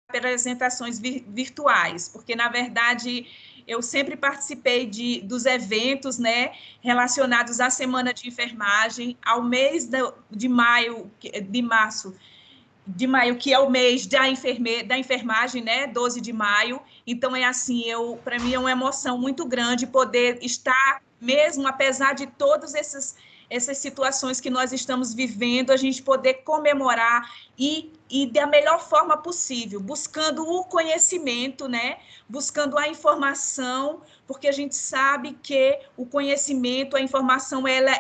apresentações virtuais, porque, na verdade, eu sempre participei dos eventos, né, relacionados à Semana de Enfermagem, ao mês de maio, que é o mês da enfermagem, né, 12 de maio. Então, é assim, para mim é uma emoção muito grande poder estar, mesmo apesar de todas essas situações que nós estamos vivendo, a gente poder comemorar e da melhor forma possível, buscando o conhecimento, né, buscando a informação, porque a gente sabe que o conhecimento, a informação, ela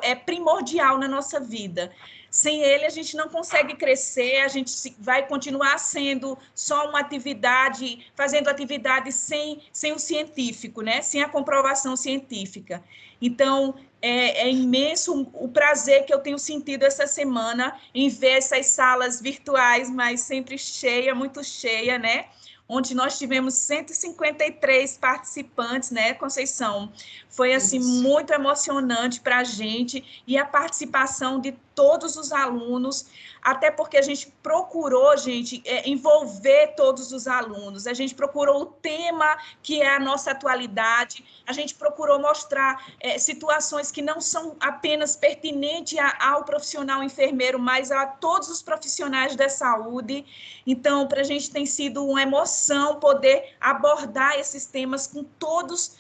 é primordial na nossa vida. Sem ele, a gente não consegue crescer, a gente vai continuar sendo só uma atividade, fazendo atividade sem o científico, né? Sem a comprovação científica. Então, é imenso o prazer que eu tenho sentido essa semana em ver essas salas virtuais, mas sempre cheia, muito cheia, né? Onde nós tivemos 153 participantes, né, Conceição? Foi, assim, muito emocionante para a gente, e a participação de todos os alunos, até porque a gente procurou, gente, envolver todos os alunos, a gente procurou o tema que é a nossa atualidade, a gente procurou mostrar situações que não são apenas pertinentes ao profissional enfermeiro, mas a todos os profissionais da saúde. Então, para a gente tem sido uma emoção poder abordar esses temas com todos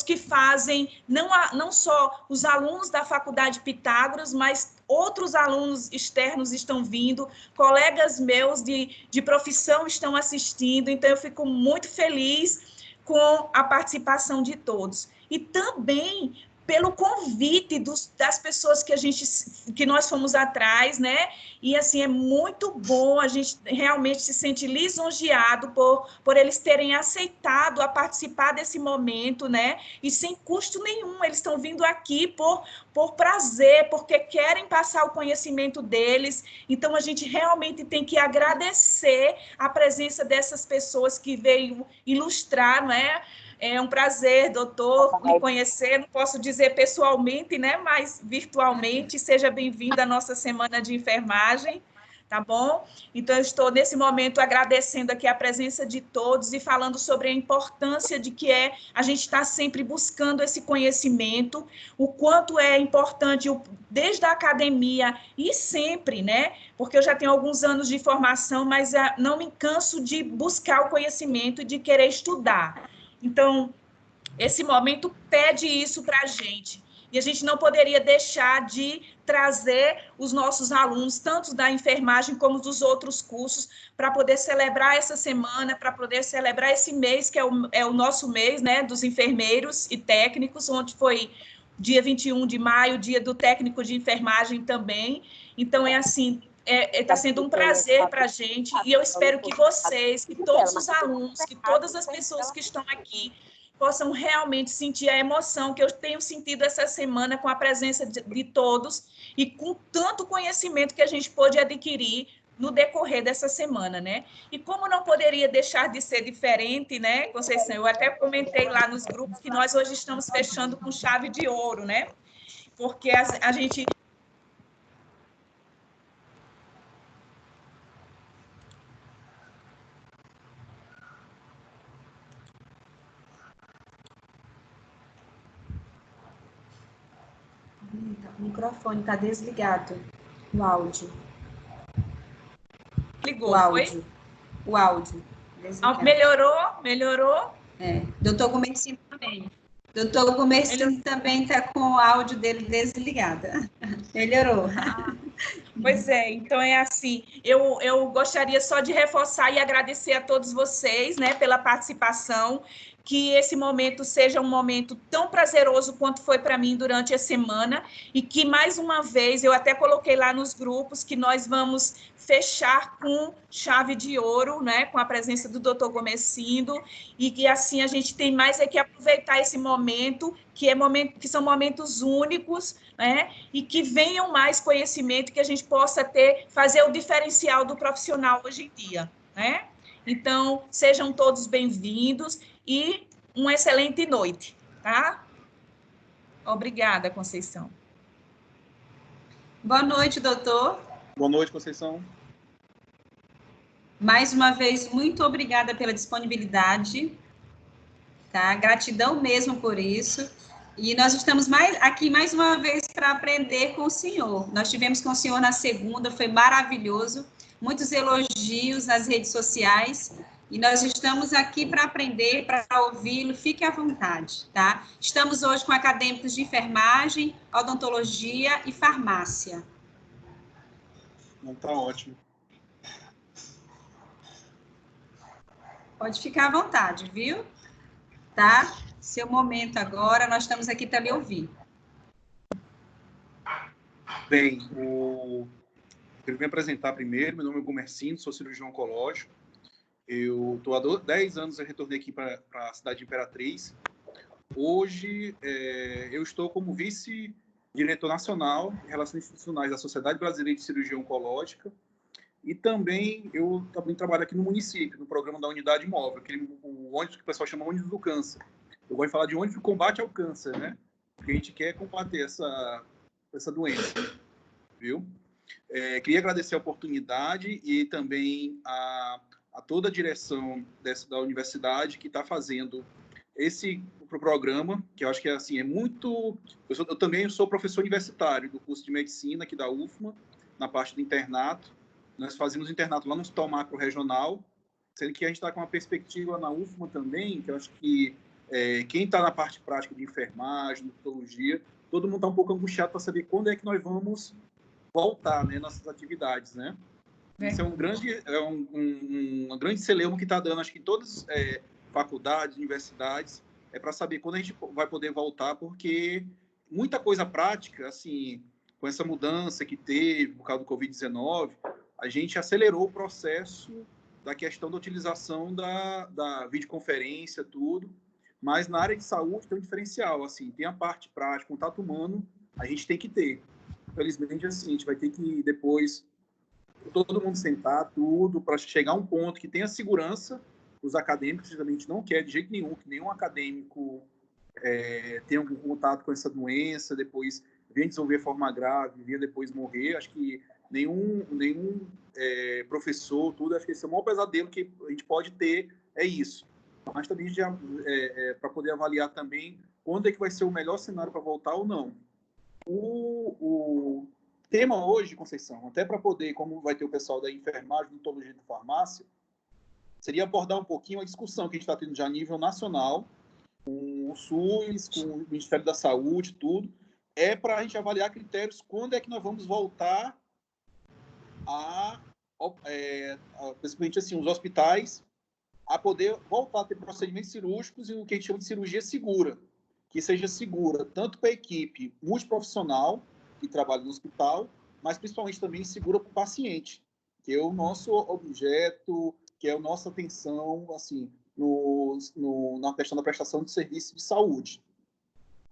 que fazem, não só os alunos da Faculdade Pitágoras, mas outros alunos externos estão vindo, colegas meus de profissão estão assistindo, então eu fico muito feliz com a participação de todos. E também pelo convite das pessoas que nós fomos atrás, né? E, assim, é muito bom, a gente realmente se sente lisonjeado por eles terem aceitado a participar desse momento, né? E sem custo nenhum, eles estão vindo aqui por prazer, porque querem passar o conhecimento deles. Então, a gente realmente tem que agradecer a presença dessas pessoas que veio ilustrar, não é? É um prazer, doutor, lhe conhecer. Não posso dizer pessoalmente, né, mas virtualmente. Seja bem-vindo à nossa Semana de Enfermagem, tá bom? Então, eu estou, nesse momento, agradecendo aqui a presença de todos e falando sobre a importância de que a gente está sempre buscando esse conhecimento, o quanto é importante, desde a academia e sempre, né? Porque eu já tenho alguns anos de formação, mas não me canso de buscar o conhecimento e de querer estudar. Então, esse momento pede isso para a gente. E a gente não poderia deixar de trazer os nossos alunos, tanto da enfermagem como dos outros cursos, para poder celebrar essa semana, para poder celebrar esse mês, que é o nosso mês, né, dos enfermeiros e técnicos, onde foi dia 21 de maio, dia do técnico de enfermagem também. Então, é assim, está sendo um prazer para a gente, e eu espero que vocês, que todos os alunos, que todas as pessoas que estão aqui possam realmente sentir a emoção que eu tenho sentido essa semana com a presença de todos e com tanto conhecimento que a gente pôde adquirir no decorrer dessa semana, né? E como não poderia deixar de ser diferente, né, Conceição? Eu até comentei lá nos grupos que nós hoje estamos fechando com chave de ouro, né? Porque a gente... O microfone está desligado, o áudio. Ligou, o áudio. foi? O áudio. Desligado. Melhorou? Doutor Gomercindo também. Doutor Gomercindo também está com o áudio dele desligado. Melhorou. Pois é, então é assim, eu gostaria só de reforçar e agradecer a todos vocês, né, pela participação, que esse momento seja um momento tão prazeroso quanto foi para mim durante a semana, e que, mais uma vez, eu até coloquei lá nos grupos, que nós vamos fechar com chave de ouro, né, com a presença do Dr. Gomercindo, e que, assim, a gente tem mais que aproveitar esse momento, que são momentos únicos, né, e que venham mais conhecimento, que a gente possa fazer o diferencial do profissional hoje em dia, né? Então, sejam todos bem-vindos e uma excelente noite, tá? Obrigada, Conceição. Boa noite, doutor. Boa noite, Conceição. Mais uma vez, muito obrigada pela disponibilidade, tá? Gratidão mesmo por isso. E nós estamos aqui mais uma vez para aprender com o senhor. Nós tivemos com o senhor na segunda, foi maravilhoso. Muitos elogios nas redes sociais. E nós estamos aqui para aprender, para ouvi-lo. Fique à vontade, tá? Estamos hoje com acadêmicos de enfermagem, odontologia e farmácia. Não, tá ótimo. Pode ficar à vontade, viu? Tá? Seu momento agora, nós estamos aqui para lhe ouvir. Bem, eu vou me apresentar primeiro. Meu nome é Gumercindo, sou cirurgião oncológico. Eu estou há 10 anos, eu retornei aqui para a cidade de Imperatriz. Hoje, eu estou como vice-diretor nacional de Relações Institucionais da Sociedade Brasileira de Cirurgia Oncológica. E também, eu também trabalho aqui no município, no programa da Unidade Móvel, o ônibus que o pessoal chama ônibus do câncer. Eu gosto de falar de ônibus de combate ao câncer, né? Porque a gente quer combater essa doença, viu? Queria agradecer a oportunidade e também a toda a direção da universidade que está fazendo esse programa, que eu acho que assim, é muito... Eu também sou professor universitário do curso de medicina aqui da UFMA, na parte do internato. Nós fazemos internato lá no Hospital Macro Regional, sendo que a gente está com uma perspectiva na UFMA também, que eu acho que quem está na parte prática de enfermagem, de odontologia, todo mundo está um pouco angustiado para saber quando é que nós vamos voltar, né, nossas atividades, né? Isso é uma grande celeuma que está dando, acho que em todas as faculdades, universidades, para saber quando a gente vai poder voltar, porque muita coisa prática, assim, com essa mudança que teve por causa do Covid-19, a gente acelerou o processo da questão da utilização da videoconferência, tudo, mas na área de saúde tem um diferencial, assim, tem a parte prática, contato humano, a gente tem que ter. Infelizmente, assim, a gente vai ter que depois todo mundo sentar tudo para chegar a um ponto que tenha segurança. Os acadêmicos, a gente não quer de jeito nenhum que nenhum acadêmico tenha algum contato com essa doença, depois venha desenvolver forma grave, venha depois morrer. Acho que nenhum professor, tudo, acho que esse é o maior pesadelo que a gente pode ter, é isso. Mas também para poder avaliar também quando é que vai ser o melhor cenário para voltar ou não. O tema hoje, Conceição, até para poder, como vai ter o pessoal da enfermagem, odontologia e da farmácia, seria abordar um pouquinho a discussão que a gente está tendo já a nível nacional, com o SUS, com o Ministério da Saúde, tudo, para a gente avaliar critérios quando é que nós vamos voltar principalmente assim, os hospitais, a poder voltar a ter procedimentos cirúrgicos e o que a gente chama de cirurgia segura, que seja segura tanto para a equipe multiprofissional que trabalha no hospital, mas principalmente também segura para o paciente, que é o nosso objeto, que é a nossa atenção, assim, na questão da prestação de serviço de saúde.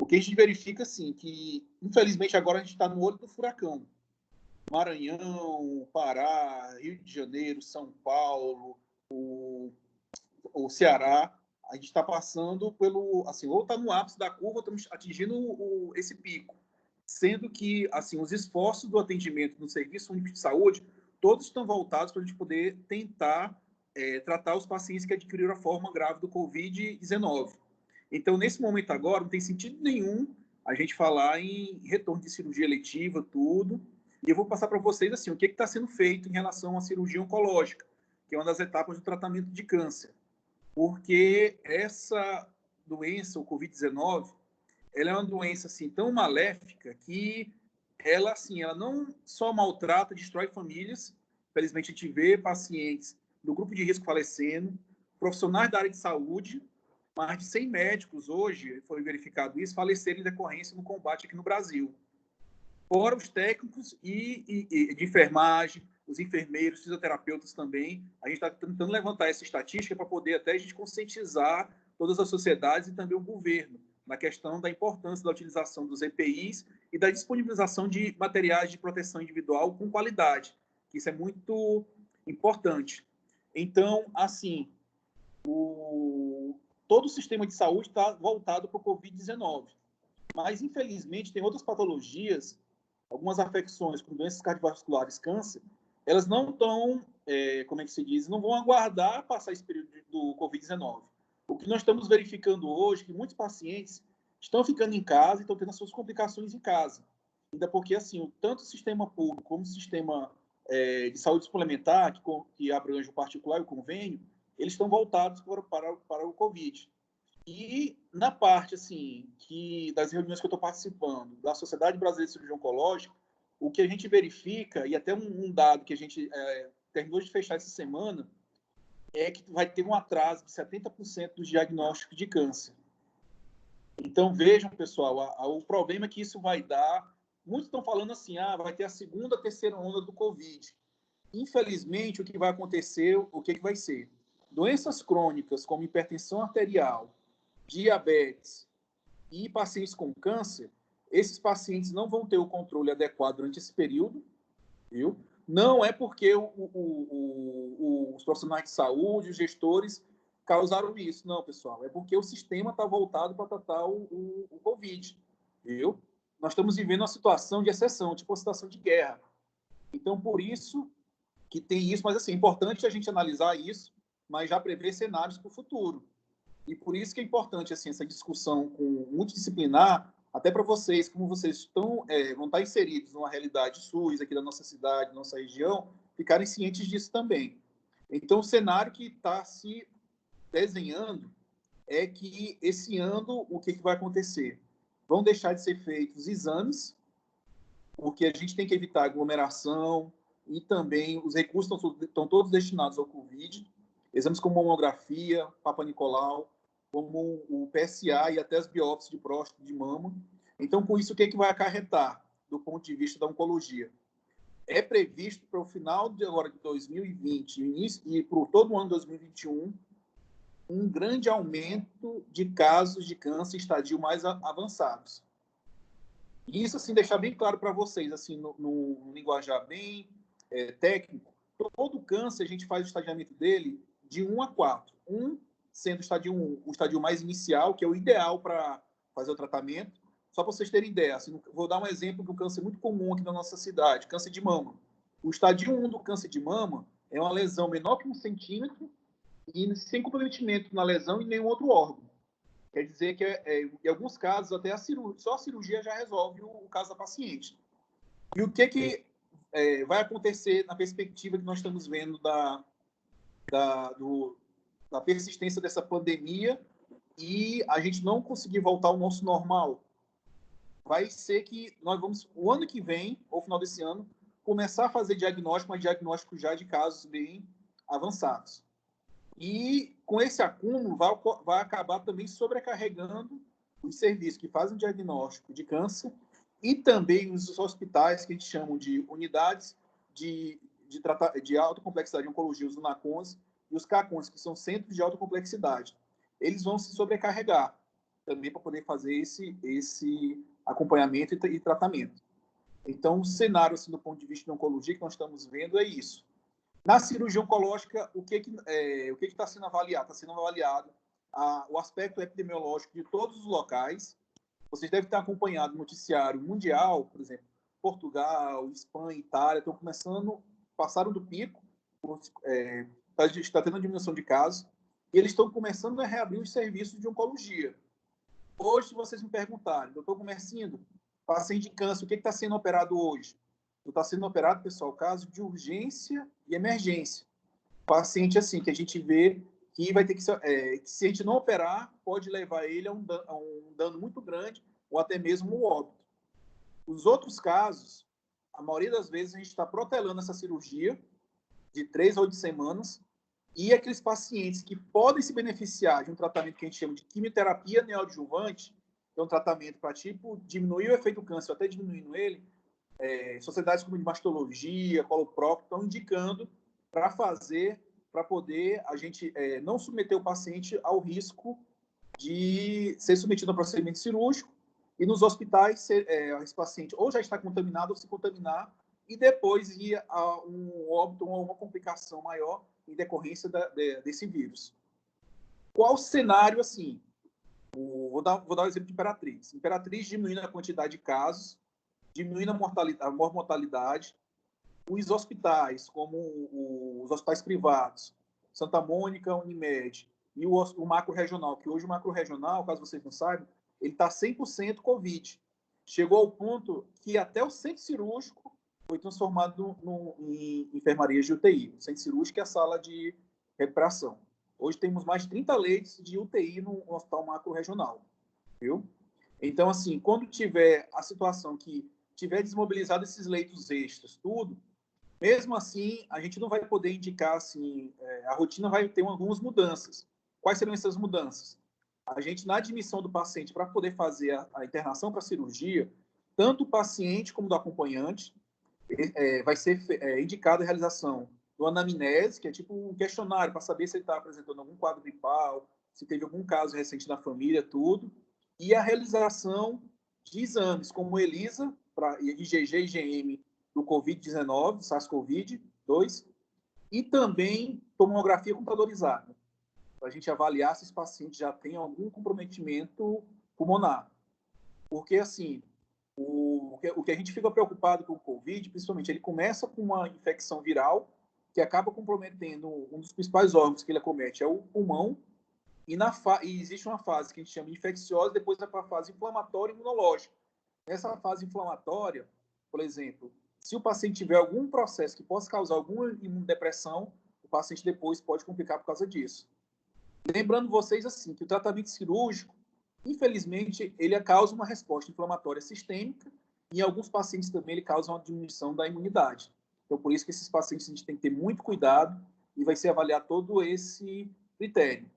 O que a gente verifica, assim, que infelizmente agora a gente está no olho do furacão. Maranhão, Pará, Rio de Janeiro, São Paulo, o Ceará, a gente está passando pelo, assim, ou está no ápice da curva, ou estamos atingindo esse pico, sendo que, assim, os esforços do atendimento no Serviço Único de Saúde, todos estão voltados para a gente poder tentar tratar os pacientes que adquiriram a forma grave do Covid-19. Então, nesse momento agora, não tem sentido nenhum a gente falar em retorno de cirurgia eletiva, tudo, e eu vou passar para vocês, assim, o que está sendo feito em relação à cirurgia oncológica, que é uma das etapas do tratamento de câncer. Porque essa doença, o Covid-19, ela é uma doença assim tão maléfica que ela não só maltrata, destrói famílias. Infelizmente, a gente vê pacientes do grupo de risco falecendo, profissionais da área de saúde, mais de 100 médicos hoje, foi verificado isso, faleceram em decorrência no combate aqui no Brasil. Fora os técnicos e de enfermagem, os enfermeiros, fisioterapeutas também. A gente está tentando levantar essa estatística para poder até a gente conscientizar todas as sociedades e também o governo na questão da importância da utilização dos EPIs e da disponibilização de materiais de proteção individual com qualidade, que isso é muito importante. Então, assim, todo o sistema de saúde está voltado para o Covid-19. Mas, infelizmente, tem outras patologias, algumas afecções como doenças cardiovasculares, câncer, elas não estão como é que se diz, não vão aguardar passar esse período do Covid-19. O que nós estamos verificando hoje é que muitos pacientes estão ficando em casa e estão tendo as suas complicações em casa. Ainda porque, assim, tanto o sistema público como o sistema de saúde suplementar, que abrange o particular e o convênio, eles estão voltados para o Covid. E na parte, assim, das reuniões que eu estou participando, da Sociedade Brasileira de Cirurgia Oncológica, o que a gente verifica, e até um dado que a gente terminou de fechar essa semana, é que vai ter um atraso de 70% dos diagnósticos de câncer. Então, vejam, pessoal, o problema é que isso vai dar... Muitos estão falando assim, vai ter a segunda, terceira onda do Covid. Infelizmente, o que vai acontecer, o que vai ser? Doenças crônicas, como hipertensão arterial, diabetes e pacientes com câncer, esses pacientes não vão ter o controle adequado durante esse período, viu? Não é porque os profissionais de saúde, os gestores, causaram isso, não, pessoal. É porque o sistema está voltado para tratar o Covid, viu? Nós estamos vivendo uma situação de exceção, tipo uma situação de guerra. Então, por isso que tem isso, mas assim, é importante a gente analisar isso, mas já prever cenários para o futuro. E por isso que é importante assim, essa discussão multidisciplinar, até para vocês, como vocês vão estar inseridos numa realidade SUS aqui da nossa cidade, da nossa região, ficarem cientes disso também. Então, o cenário que está se desenhando é que esse ano, o que vai acontecer? Vão deixar de ser feitos exames, porque a gente tem que evitar aglomeração e também os recursos estão todos destinados ao Covid. Exames como mamografia, Papa Nicolau, como o PSA e até as biópsias de próstata, de mama. Então, com isso, o que vai acarretar do ponto de vista da oncologia? É previsto para o final de 2020 início, e para todo o ano de 2021, um grande aumento de casos de câncer em estadio mais avançados. E isso, assim, deixar bem claro para vocês, assim, no linguajar bem técnico, todo câncer a gente faz o estadiamento dele de 1 a 4. 1 sendo o estadio 1, o estadio mais inicial, que é o ideal para fazer o tratamento. Só para vocês terem ideia, assim, vou dar um exemplo de um câncer muito comum aqui na nossa cidade, câncer de mama. O estadio 1 do câncer de mama é uma lesão menor que 1 centímetro e sem comprometimento na lesão e nenhum outro órgão. Quer dizer que, em alguns casos, até só a cirurgia já resolve o caso da paciente. E o que vai acontecer na perspectiva que nós estamos vendo da persistência dessa pandemia e a gente não conseguir voltar ao nosso normal? Vai ser que nós vamos, o ano que vem, ou final desse ano, começar a fazer diagnóstico, mas diagnóstico já de casos bem avançados. E com esse acúmulo vai acabar também sobrecarregando os serviços que fazem diagnóstico de câncer e também os hospitais que a gente chama de unidades de alta complexidade de oncologia, os UNACONs e os CACONs, que são centros de alta complexidade. Eles vão se sobrecarregar também para poder fazer esse acompanhamento e tratamento. Então, o cenário, assim, do ponto de vista de oncologia que nós estamos vendo é isso. Na cirurgia oncológica, o que está sendo avaliado? Está sendo avaliado o aspecto epidemiológico de todos os locais. Vocês devem ter acompanhado o noticiário mundial, por exemplo, Portugal, Espanha, Itália, passaram do pico, está tendo uma diminuição de casos, e eles estão começando a reabrir os serviços de oncologia. Hoje, se vocês me perguntarem, doutor Gumercindo, paciente de câncer, o que está sendo operado hoje? Está sendo operado, pessoal, caso de urgência e emergência. Paciente, assim, que a gente vê que vai ter que se a gente não operar, pode levar ele a um dano muito grande ou até mesmo o óbito. Os outros casos, a maioria das vezes, a gente está protelando essa cirurgia de 3 a 8 semanas e aqueles pacientes que podem se beneficiar de um tratamento que a gente chama de quimioterapia neoadjuvante, que é um tratamento para, diminuir o efeito do câncer, até diminuindo ele, sociedades como de mastologia, coloprocto, estão indicando para poder a gente não submeter o paciente ao risco de ser submetido a procedimento cirúrgico e nos hospitais esse paciente ou já está contaminado ou se contaminar e depois ir a um óbito ou uma complicação maior em decorrência desse vírus. Qual o cenário, assim? Vou dar o exemplo de Imperatriz. Imperatriz diminuindo a quantidade de casos, diminuindo a mortalidade. Os hospitais, como os hospitais privados, Santa Mônica, Unimed, e o macro-regional, que hoje o macro-regional, caso vocês não saibam, ele está 100% Covid. Chegou ao ponto que até o centro cirúrgico foi transformado em enfermaria de UTI. O centro cirúrgico é a sala de recuperação. Hoje temos mais de 30 leitos de UTI no hospital macro-regional, viu? Então, assim, quando tiver a situação que tiver desmobilizado esses leitos extras, tudo, mesmo assim, a gente não vai poder indicar, assim, a rotina vai ter algumas mudanças. Quais seriam essas mudanças? A gente, na admissão do paciente, para poder fazer a internação para a cirurgia, tanto o paciente como do acompanhante, vai ser indicada a realização do anamnese, que é tipo um questionário para saber se ele está apresentando algum quadro gripal, se teve algum caso recente na família, tudo, e a realização de exames como o ELISA, IgG e IgM do Covid-19, SARS-CoV-2, e também tomografia computadorizada, para a gente avaliar se esse paciente já tem algum comprometimento pulmonar. Porque, assim, o que a gente fica preocupado com o Covid, principalmente, ele começa com uma infecção viral que acaba comprometendo um dos principais órgãos que ele acomete, é o pulmão, e existe uma fase que a gente chama de infecciosa, depois vai para a fase inflamatória e imunológica. Nessa fase inflamatória, por exemplo, se o paciente tiver algum processo que possa causar alguma imunodepressão, o paciente depois pode complicar por causa disso. Lembrando vocês, assim, que o tratamento cirúrgico, infelizmente, ele causa uma resposta inflamatória sistêmica e em alguns pacientes também ele causa uma diminuição da imunidade. Então, por isso que esses pacientes a gente tem que ter muito cuidado e vai se avaliar todo esse critério.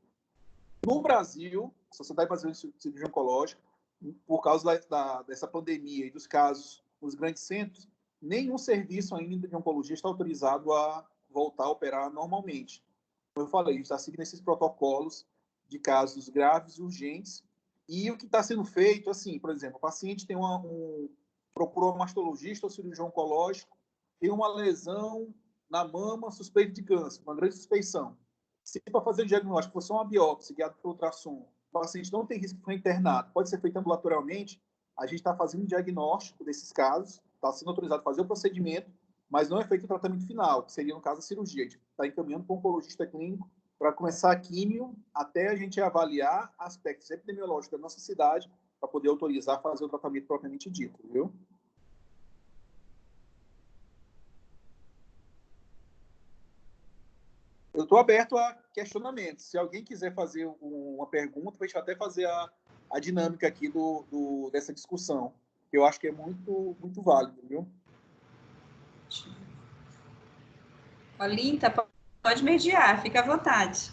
No Brasil, a Sociedade Brasileira de Cirurgia Oncológica, por causa dessa pandemia e dos casos nos grandes centros, nenhum serviço ainda de oncologia está autorizado a voltar a operar normalmente. Como eu falei, a gente está seguindo esses protocolos de casos graves e urgentes. E o que está sendo feito, assim, por exemplo, o paciente tem procurou um mastologista ou cirurgião oncológico, tem uma lesão na mama suspeita de câncer, uma grande suspeição. Se para fazer o diagnóstico for só uma biópsia guiada por ultrassom, o paciente não tem risco de ser internado, pode ser feito ambulatorialmente, a gente está fazendo um diagnóstico desses casos, está sendo autorizado a fazer o procedimento, mas não é feito o tratamento final, que seria, no caso, a cirurgia. A gente está encaminhando para um oncologista clínico para começar a químio, até a gente avaliar aspectos epidemiológicos da nossa cidade, para poder autorizar a fazer o tratamento propriamente dito, viu? Eu estou aberto a questionamentos. Se alguém quiser fazer uma pergunta, a gente vai até fazer a dinâmica aqui dessa discussão. Eu acho que é muito, muito válido, viu? Olinta, pode mediar, fica à vontade.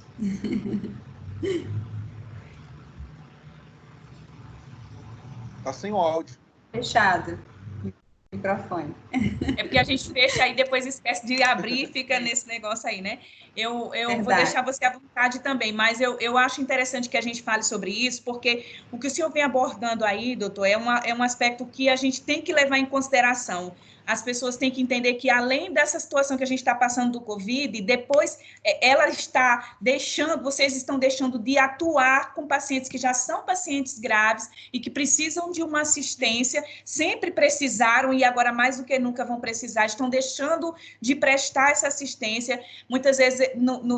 Está sem o áudio. Fechado. Microfone. É porque a gente fecha e depois esquece de abrir e fica nesse negócio aí, né? Eu vou deixar você à vontade também, mas eu acho interessante que a gente fale sobre isso, porque o que o senhor vem abordando aí, doutor, é um aspecto que a gente tem que levar em consideração. As pessoas têm que entender que, além dessa situação que a gente está passando do Covid, depois vocês estão deixando de atuar com pacientes que já são pacientes graves e que precisam de uma assistência, sempre precisaram e agora mais do que nunca vão precisar, estão deixando de prestar essa assistência, muitas vezes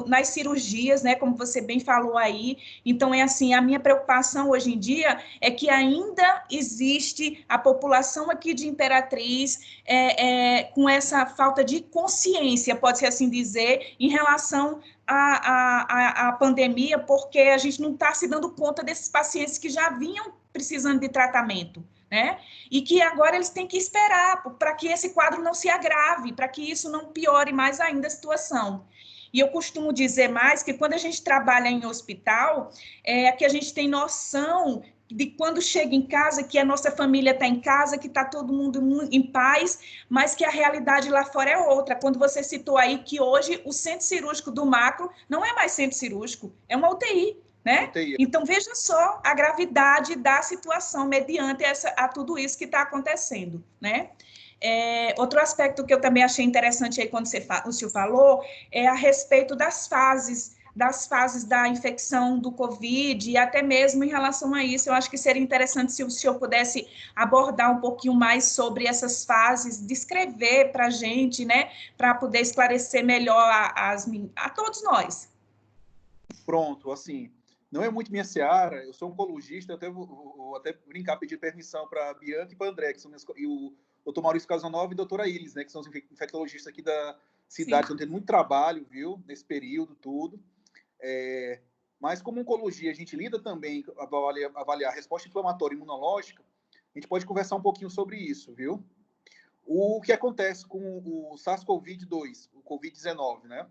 nas cirurgias, né, como você bem falou aí. Então, é assim, a minha preocupação hoje em dia é que ainda existe a população aqui de Imperatriz com essa falta de consciência, pode-se assim dizer, em relação à pandemia, porque a gente não está se dando conta desses pacientes que já vinham precisando de tratamento, né? E que agora eles têm que esperar para que esse quadro não se agrave, para que isso não piore mais ainda a situação. E eu costumo dizer mais que quando a gente trabalha em hospital, que a gente tem noção de quando chega em casa, que a nossa família está em casa, que está todo mundo em paz, mas que a realidade lá fora é outra. Quando você citou aí que hoje o centro cirúrgico do macro não é mais centro cirúrgico, é uma UTI, né? UTI. Então, veja só a gravidade da situação mediante a tudo isso que está acontecendo, né? Outro aspecto que eu também achei interessante aí quando o senhor falou é a respeito das fases das fases da infecção do Covid, e até mesmo em relação a isso, eu acho que seria interessante se o senhor pudesse abordar um pouquinho mais sobre essas fases, descrever para a gente, né, para poder esclarecer melhor a todos nós. Pronto, assim, não é muito minha seara, eu sou oncologista, eu até vou até brincar, pedir permissão para a Bianca e para o André, que são e o doutor Maurício Casanova e a doutora Iris, né, que são os infectologistas aqui da cidade, estão tendo muito trabalho, viu, nesse período, tudo. Mas como oncologia, a gente lida também, avaliar a resposta inflamatória e imunológica, a gente pode conversar um pouquinho sobre isso, viu? O que acontece com o SARS-CoV-2, o COVID-19, né?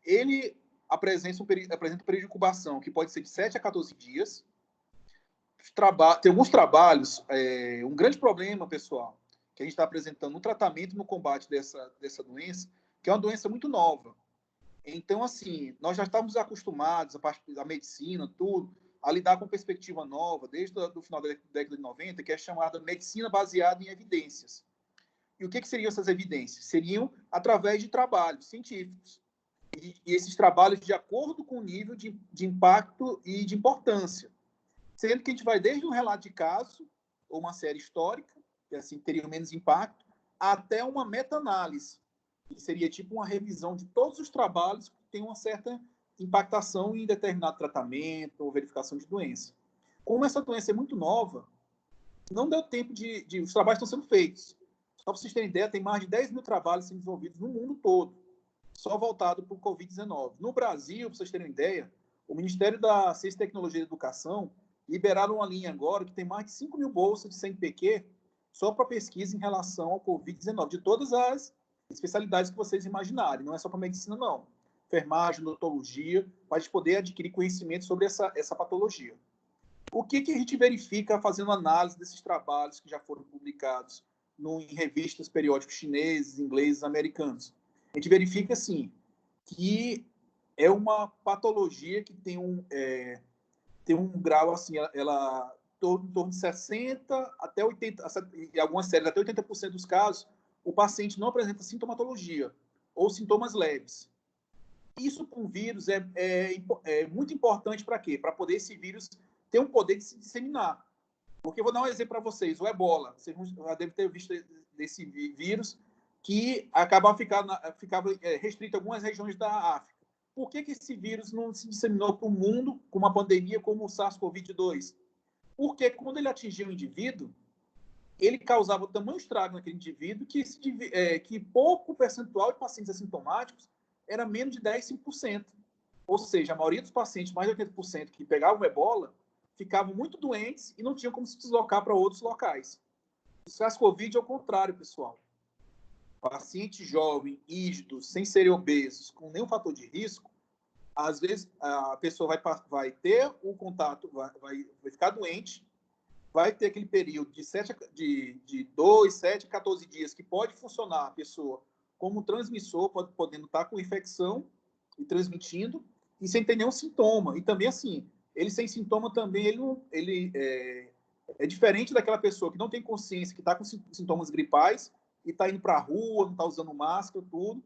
Ele apresenta um período de incubação que pode ser de 7 a 14 dias. Tem alguns trabalhos, um grande problema, pessoal, que a gente está apresentando no tratamento e no combate dessa doença, que é uma doença muito nova. Então, assim, nós já estamos acostumados, a parte da medicina, tudo, a lidar com perspectiva nova, desde o final da década de 90, que é chamada medicina baseada em evidências. E o que seriam essas evidências? Seriam através de trabalhos científicos. E esses trabalhos de acordo com o nível de impacto e de importância. Sendo que a gente vai desde um relato de caso, ou uma série histórica, que assim teria menos impacto, até uma meta-análise, que seria tipo uma revisão de todos os trabalhos que têm uma certa impactação em determinado tratamento ou verificação de doença. Como essa doença é muito nova, não deu tempo os trabalhos estão sendo feitos. Só para vocês terem ideia, tem mais de 10 mil trabalhos sendo desenvolvidos no mundo todo, só voltado para o Covid-19. No Brasil, para vocês terem ideia, o Ministério da Ciência, Tecnologia e Educação liberaram uma linha agora que tem mais de 5 mil bolsas de CNPq só para pesquisa em relação ao Covid-19, de todas as especialidades que vocês imaginarem, não é só para medicina, não. Enfermagem, odontologia, para a gente poder adquirir conhecimento sobre essa patologia. O que a gente verifica fazendo análise desses trabalhos que já foram publicados em revistas periódicos chineses, ingleses, americanos? A gente verifica, assim, que é uma patologia que tem um grau, assim, ela em torno de 60% até 80%, em algumas séries, até 80% dos casos, o paciente não apresenta sintomatologia ou sintomas leves. Isso para um vírus é muito importante para quê? Para poder esse vírus ter um poder de se disseminar. Porque eu vou dar um exemplo para vocês, o Ebola. Vocês já devem ter visto desse vírus que ficava restrito a algumas regiões da África. Por que esse vírus não se disseminou para o mundo com uma pandemia como o SARS-CoV-2? Porque quando ele atingia o indivíduo, ele causava tamanho estrago naquele indivíduo que pouco percentual de pacientes assintomáticos era menos de 10, 5%. Ou seja, a maioria dos pacientes, mais de 80% que pegavam ebola, ficavam muito doentes e não tinham como se deslocar para outros locais. O SARS-CoV é o contrário, pessoal. Paciente jovem, rígido, sem serem obesos, com nenhum fator de risco, às vezes a pessoa vai ter o contato, vai ficar doente, vai ter aquele período de 2, 7, 14 dias que pode funcionar a pessoa como transmissor, podendo estar com infecção e transmitindo, e sem ter nenhum sintoma. E também, assim, ele sem sintoma também, ele é diferente daquela pessoa que não tem consciência, que está com sintomas gripais e está indo para a rua, não está usando máscara, tudo,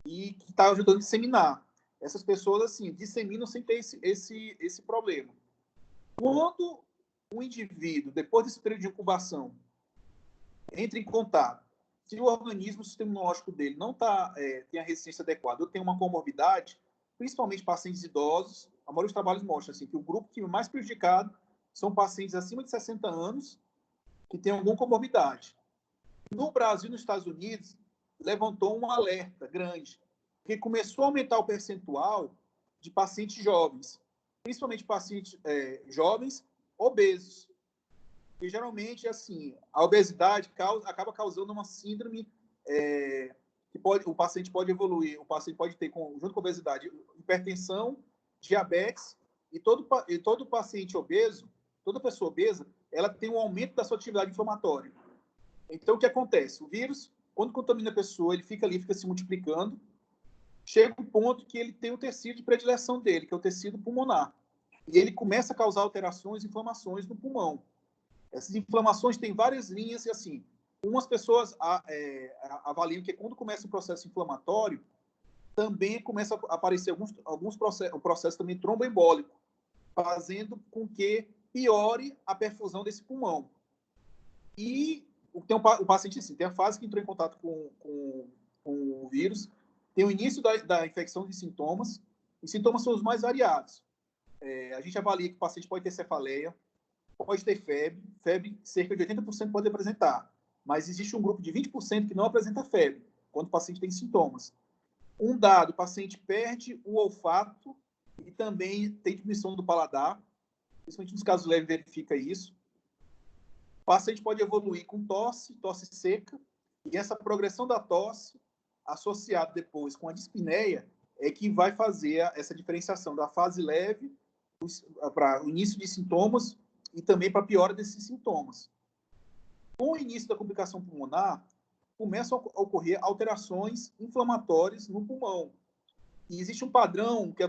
e que está ajudando a disseminar. Essas pessoas, assim, disseminam sem ter esse problema. Quando o indivíduo, depois desse período de incubação, entra em contato, se o organismo, o sistema imunológico dele não tem a resistência adequada, ou tem uma comorbidade, principalmente pacientes idosos, a maioria dos trabalhos mostra assim, que o grupo que é mais prejudicado são pacientes acima de 60 anos que têm alguma comorbidade. No Brasil e nos Estados Unidos, levantou um alerta grande, porque começou a aumentar o percentual de pacientes jovens, principalmente pacientes jovens obesos. E geralmente, assim, a obesidade acaba causando uma síndrome que o paciente pode evoluir, o paciente pode ter, junto com a obesidade, hipertensão, diabetes, e todo paciente obeso, toda pessoa obesa, ela tem um aumento da sua atividade inflamatória. Então, o que acontece? O vírus, quando contamina a pessoa, ele fica se multiplicando, chega um ponto que ele tem o tecido de predileção dele, que é o tecido pulmonar. E ele começa a causar alterações, inflamações no pulmão. Essas inflamações têm várias linhas e, assim, umas pessoas avaliam que quando começa um processo inflamatório, também começa a aparecer alguns processos também tromboembólico, fazendo com que piore a perfusão desse pulmão. E o paciente, assim, tem a fase que entrou em contato com o vírus, tem o início da infecção de sintomas, os sintomas são os mais variados. A gente avalia que o paciente pode ter cefaleia, pode ter febre cerca de 80% pode apresentar, mas existe um grupo de 20% que não apresenta febre, quando o paciente tem sintomas. Um dado, o paciente perde o olfato e também tem diminuição do paladar, principalmente nos casos leves verifica isso. O paciente pode evoluir com tosse seca, e essa progressão da tosse, associada depois com a dispneia, é que vai fazer essa diferenciação da fase leve para o início de sintomas e também para a piora desses sintomas. Com o início da complicação pulmonar, começam a ocorrer alterações inflamatórias no pulmão. E existe um padrão que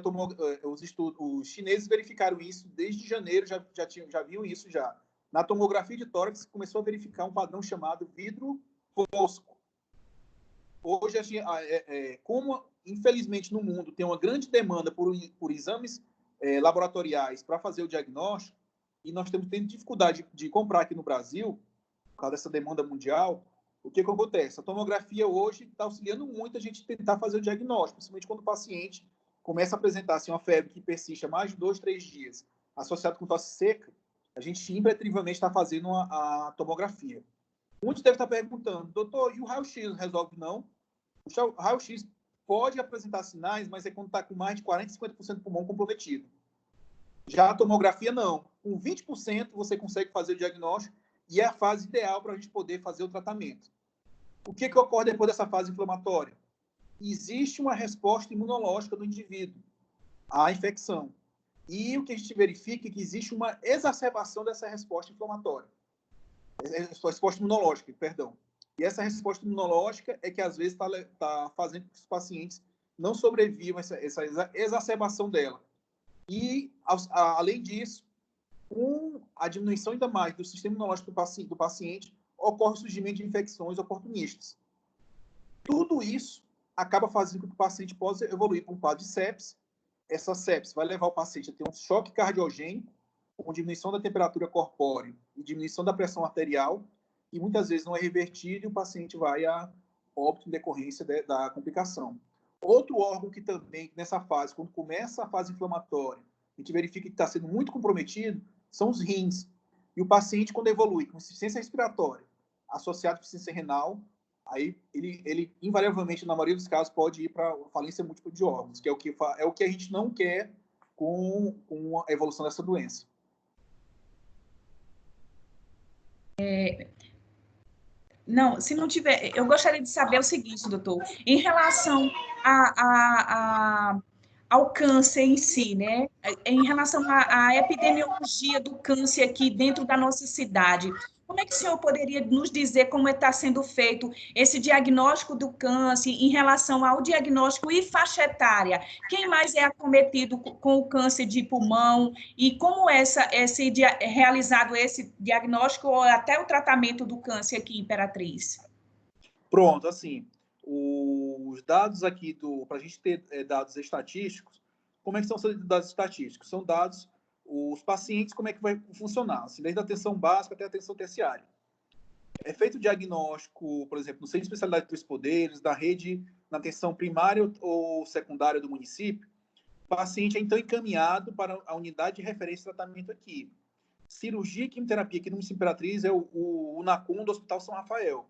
os chineses verificaram isso desde janeiro, já viam isso já. Na tomografia de tórax, começou a verificar um padrão chamado vidro fosco. Hoje, como infelizmente no mundo tem uma grande demanda por exames laboratoriais para fazer o diagnóstico, e nós estamos tendo dificuldade de comprar aqui no Brasil, por causa dessa demanda mundial, o que acontece? A tomografia hoje está auxiliando muito a gente tentar fazer o diagnóstico, principalmente quando o paciente começa a apresentar assim, uma febre que persiste há mais de 2, 3 dias, associado com tosse seca, a gente impreterivelmente está fazendo a tomografia. Muitos devem estar perguntando, doutor, e o raio-x resolve não? O raio-x pode apresentar sinais, mas é quando está com mais de 40%, 50% do pulmão comprometido. Já a tomografia, não. Com 20% você consegue fazer o diagnóstico e é a fase ideal para a gente poder fazer o tratamento. O que ocorre depois dessa fase inflamatória? Existe uma resposta imunológica do indivíduo à infecção. E o que a gente verifica é que existe uma exacerbação dessa resposta inflamatória. Resposta imunológica, perdão. E essa resposta imunológica é que, às vezes, está fazendo com que os pacientes não sobrevivam a essa exacerbação dela. E, além disso, com a diminuição ainda mais do sistema imunológico do paciente, ocorre o surgimento de infecções oportunistas. Tudo isso acaba fazendo com que o paciente possa evoluir para um quadro de sepse. Essa sepse vai levar o paciente a ter um choque cardiogênico, com diminuição da temperatura corpórea e diminuição da pressão arterial, e muitas vezes não é revertido e o paciente vai a óbito em decorrência da complicação. Outro órgão que também, nessa fase, quando começa a fase inflamatória, a gente verifica que está sendo muito comprometido, são os rins. E o paciente, quando evolui com insuficiência respiratória, associado com insuficiência renal, aí ele invariavelmente, na maioria dos casos, pode ir para falência múltipla de órgãos, que é o que a gente não quer com a evolução dessa doença. Não, se não tiver, eu gostaria de saber o seguinte, doutor, em relação ao câncer em si, né? Em relação à epidemiologia do câncer aqui dentro da nossa cidade, como é que o senhor poderia nos dizer como está sendo feito esse diagnóstico do câncer em relação ao diagnóstico e faixa etária? Quem mais é acometido com o câncer de pulmão e como é realizado esse diagnóstico ou até o tratamento do câncer aqui em Imperatriz? Pronto, assim, os dados aqui, para a gente ter dados estatísticos, como é que são os dados estatísticos? São dados, os pacientes, como é que vai funcionar, assim, desde a atenção básica até a atenção terciária. É feito o diagnóstico, por exemplo, no Centro de Especialidade de Três Poderes, da rede na atenção primária ou secundária do município, o paciente é então encaminhado para a unidade de referência de tratamento aqui. Cirurgia e quimioterapia aqui no município Imperatriz é o UNACOM do Hospital São Rafael.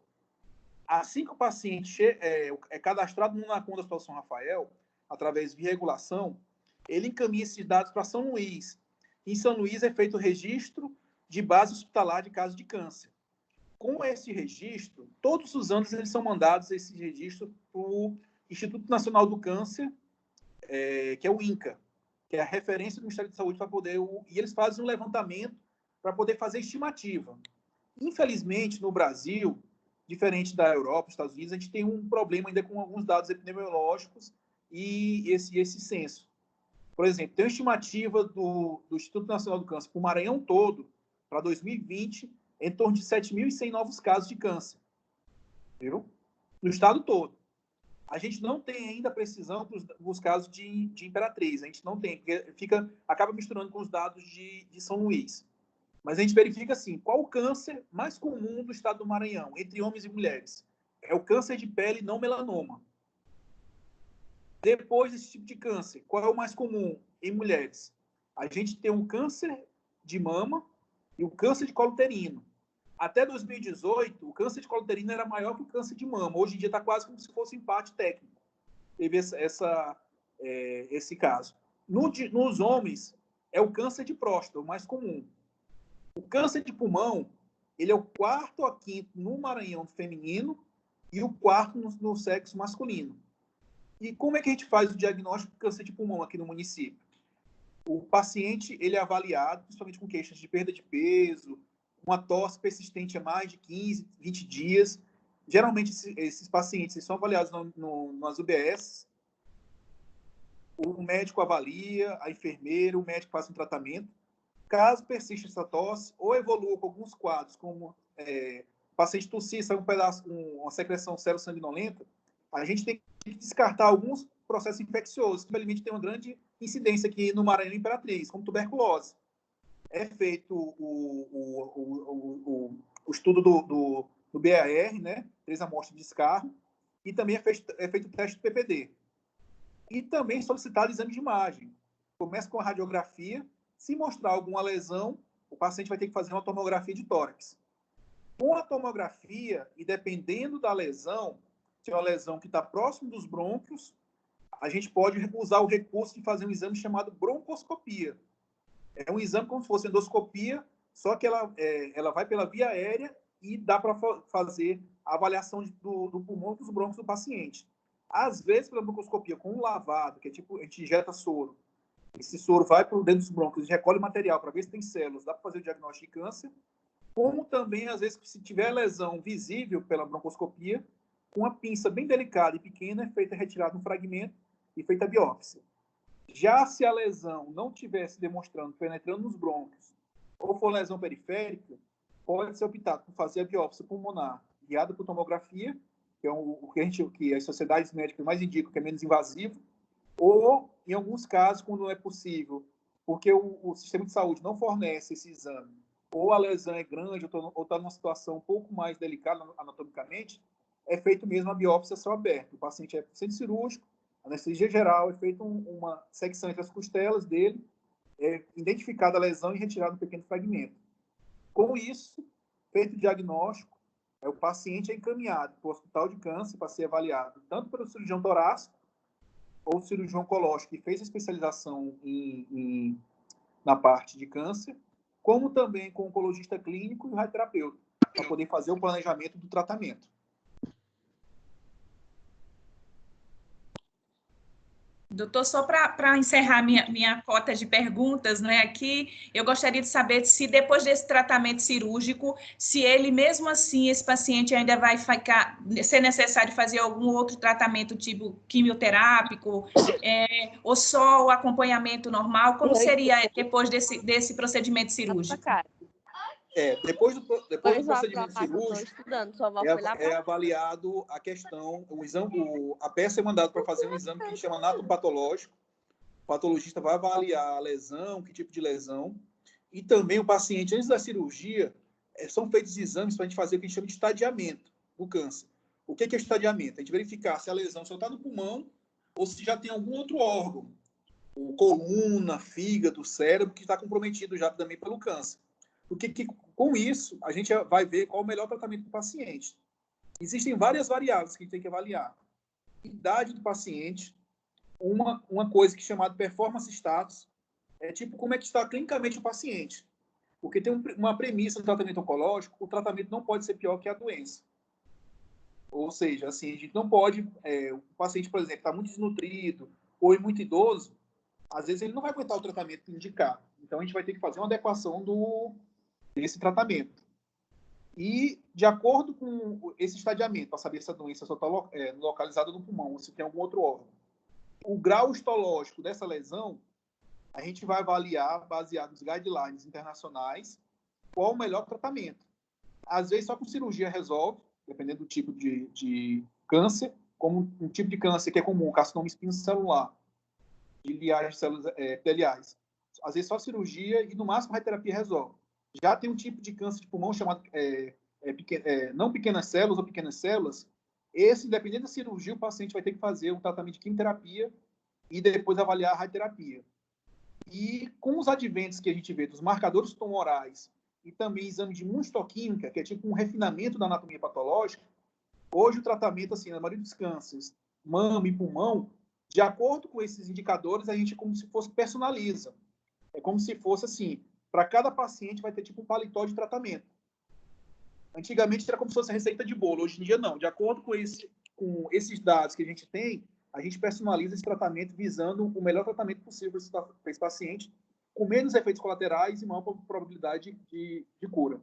Assim que o paciente é cadastrado no UNACOM do Hospital São Rafael, através de regulação, ele encaminha esses dados para São Luís. Em São Luís é feito o registro de base hospitalar de caso de câncer. Com esse registro, todos os anos eles são mandados esse registro para o Instituto Nacional do Câncer, que é o INCA, que é a referência do Ministério da Saúde para poder... E eles fazem um levantamento para poder fazer estimativa. Infelizmente, no Brasil, diferente da Europa, dos Estados Unidos, a gente tem um problema ainda com alguns dados epidemiológicos e esse censo. Por exemplo, tem uma estimativa do Instituto Nacional do Câncer para o Maranhão todo, para 2020, em torno de 7.100 novos casos de câncer. Viu? No estado todo. A gente não tem ainda precisão para os casos de Imperatriz. A gente não tem, porque acaba misturando com os dados de São Luís. Mas a gente verifica assim, qual o câncer mais comum do estado do Maranhão, entre homens e mulheres? É o câncer de pele não melanoma. Depois desse tipo de câncer, qual é o mais comum em mulheres? A gente tem o câncer de mama e o câncer de colo uterino. Até 2018, o câncer de colo uterino era maior que o câncer de mama. Hoje em dia está quase como se fosse um empate técnico. Teve esse caso. Nos homens, é o câncer de próstata, o mais comum. O câncer de pulmão, ele é o 4º a 5º no Maranhão feminino e o 4º no sexo masculino. E como é que a gente faz o diagnóstico de câncer de pulmão aqui no município? O paciente ele é avaliado, principalmente com queixas de perda de peso, uma tosse persistente há mais de 15, 20 dias. Geralmente, esses pacientes eles são avaliados nas UBS. O médico avalia, a enfermeira, o médico faz um tratamento. Caso persista essa tosse, ou evolua com alguns quadros, como o paciente tossir, sai uma secreção serossanguinolenta, a gente tem que descartar alguns processos infecciosos, que infelizmente tem uma grande incidência aqui no Maranhão e Imperatriz, como tuberculose. É feito o estudo do BAR, né? 3 amostras de descarro, e também é feito o teste do PPD. E também solicitado exame de imagem. Começa com a radiografia. Se mostrar alguma lesão, o paciente vai ter que fazer uma tomografia de tórax. Com a tomografia, e dependendo da lesão, se é uma lesão que está próximo dos brônquios, a gente pode usar o recurso de fazer um exame chamado broncoscopia. É um exame como se fosse endoscopia, só que ela vai pela via aérea e dá para fazer a avaliação do pulmão e dos brônquios do paciente. Às vezes, pela broncoscopia, com um lavado, que é tipo, a gente injeta soro, esse soro vai para dentro dos brônquios, recolhe material para ver se tem células, dá para fazer o diagnóstico de câncer, como também, às vezes, se tiver lesão visível pela broncoscopia, com uma pinça bem delicada e pequena, é feita retirada um fragmento e feita a biópsia. Já se a lesão não estivesse demonstrando, penetrando nos brônquios, ou for lesão periférica, pode ser optado por fazer a biópsia pulmonar guiada por tomografia, que é o que as sociedades médicas mais indicam, que é menos invasivo, ou, em alguns casos, quando não é possível, porque o sistema de saúde não fornece esse exame, ou a lesão é grande, ou está numa situação um pouco mais delicada anatomicamente, é feito mesmo a biópsia a céu aberto. O paciente é centro cirúrgico, anestesia geral, é feita uma secção entre as costelas dele, é identificada a lesão e retirado um pequeno fragmento. Com isso, feito o diagnóstico, o paciente é encaminhado para o hospital de câncer para ser avaliado tanto pelo cirurgião torácico ou cirurgião oncológico que fez a especialização na parte de câncer, como também com o oncologista clínico e o radioterapeuta, para poder fazer o planejamento do tratamento. Doutor, só para encerrar minha cota de perguntas, né, aqui, eu gostaria de saber se depois desse tratamento cirúrgico, se ele, mesmo assim, esse paciente ainda vai ser necessário fazer algum outro tratamento, tipo quimioterápico, ou só o acompanhamento normal, como seria depois desse procedimento cirúrgico? Depois do procedimento cirúrgico, é avaliado a questão, a peça é mandada para fazer um exame que a gente chama anatopatológico. O patologista vai avaliar a lesão, que tipo de lesão, e também o paciente, antes da cirurgia, são feitos exames para a gente fazer o que a gente chama de estadiamento do câncer. O que é estadiamento? A gente verificar se a lesão só está no pulmão ou se já tem algum outro órgão, coluna, fígado, cérebro, que está comprometido já também pelo câncer. Porque com isso, a gente vai ver qual é o melhor tratamento do paciente. Existem várias variáveis que a gente tem que avaliar. Idade do paciente, uma coisa que é chamada performance status, é tipo como é que está clinicamente o paciente. Porque tem uma premissa no tratamento oncológico, o tratamento não pode ser pior que a doença. Ou seja, assim, a gente não pode, o paciente, por exemplo, está muito desnutrido ou é muito idoso, às vezes ele não vai aguentar o tratamento indicado. Então, a gente vai ter que fazer uma adequação desse tratamento. E, de acordo com esse estadiamento, para saber se a doença só está localizada no pulmão ou se tem algum outro órgão, o grau histológico dessa lesão, a gente vai avaliar, baseado nos guidelines internacionais, qual o melhor tratamento. Às vezes, só com cirurgia resolve, dependendo do tipo de câncer, como um tipo de câncer que é comum, carcinoma espinocelular, de liais de células epiteliais. Às vezes só cirurgia e, no máximo, a radioterapia resolve. Já tem um tipo de câncer de pulmão chamado não pequenas células ou pequenas células. Esse, independente da cirurgia, o paciente vai ter que fazer um tratamento de quimioterapia e depois avaliar a radioterapia. E com os adventos que a gente vê dos marcadores tumorais e também exame de imunistoquímica, que é tipo um refinamento da anatomia patológica, hoje o tratamento, assim, na maioria dos cânceres, mama e pulmão, de acordo com esses indicadores, a gente como se fosse personaliza. É como se fosse assim, para cada paciente vai ter tipo um paletó de tratamento. Antigamente era como se fosse receita de bolo, hoje em dia não. De acordo com esses dados que a gente tem, a gente personaliza esse tratamento visando o melhor tratamento possível para esse paciente, com menos efeitos colaterais e maior probabilidade de cura.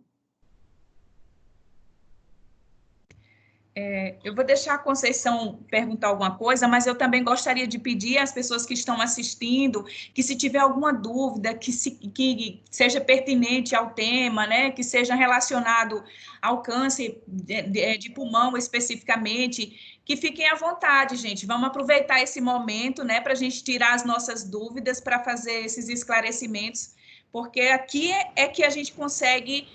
Eu vou deixar a Conceição perguntar alguma coisa, mas eu também gostaria de pedir às pessoas que estão assistindo que, se tiver alguma dúvida que seja pertinente ao tema, né, que seja relacionado ao câncer de pulmão especificamente, que fiquem à vontade, gente. Vamos aproveitar esse momento, né, para a gente tirar as nossas dúvidas, para fazer esses esclarecimentos, porque aqui é que a gente consegue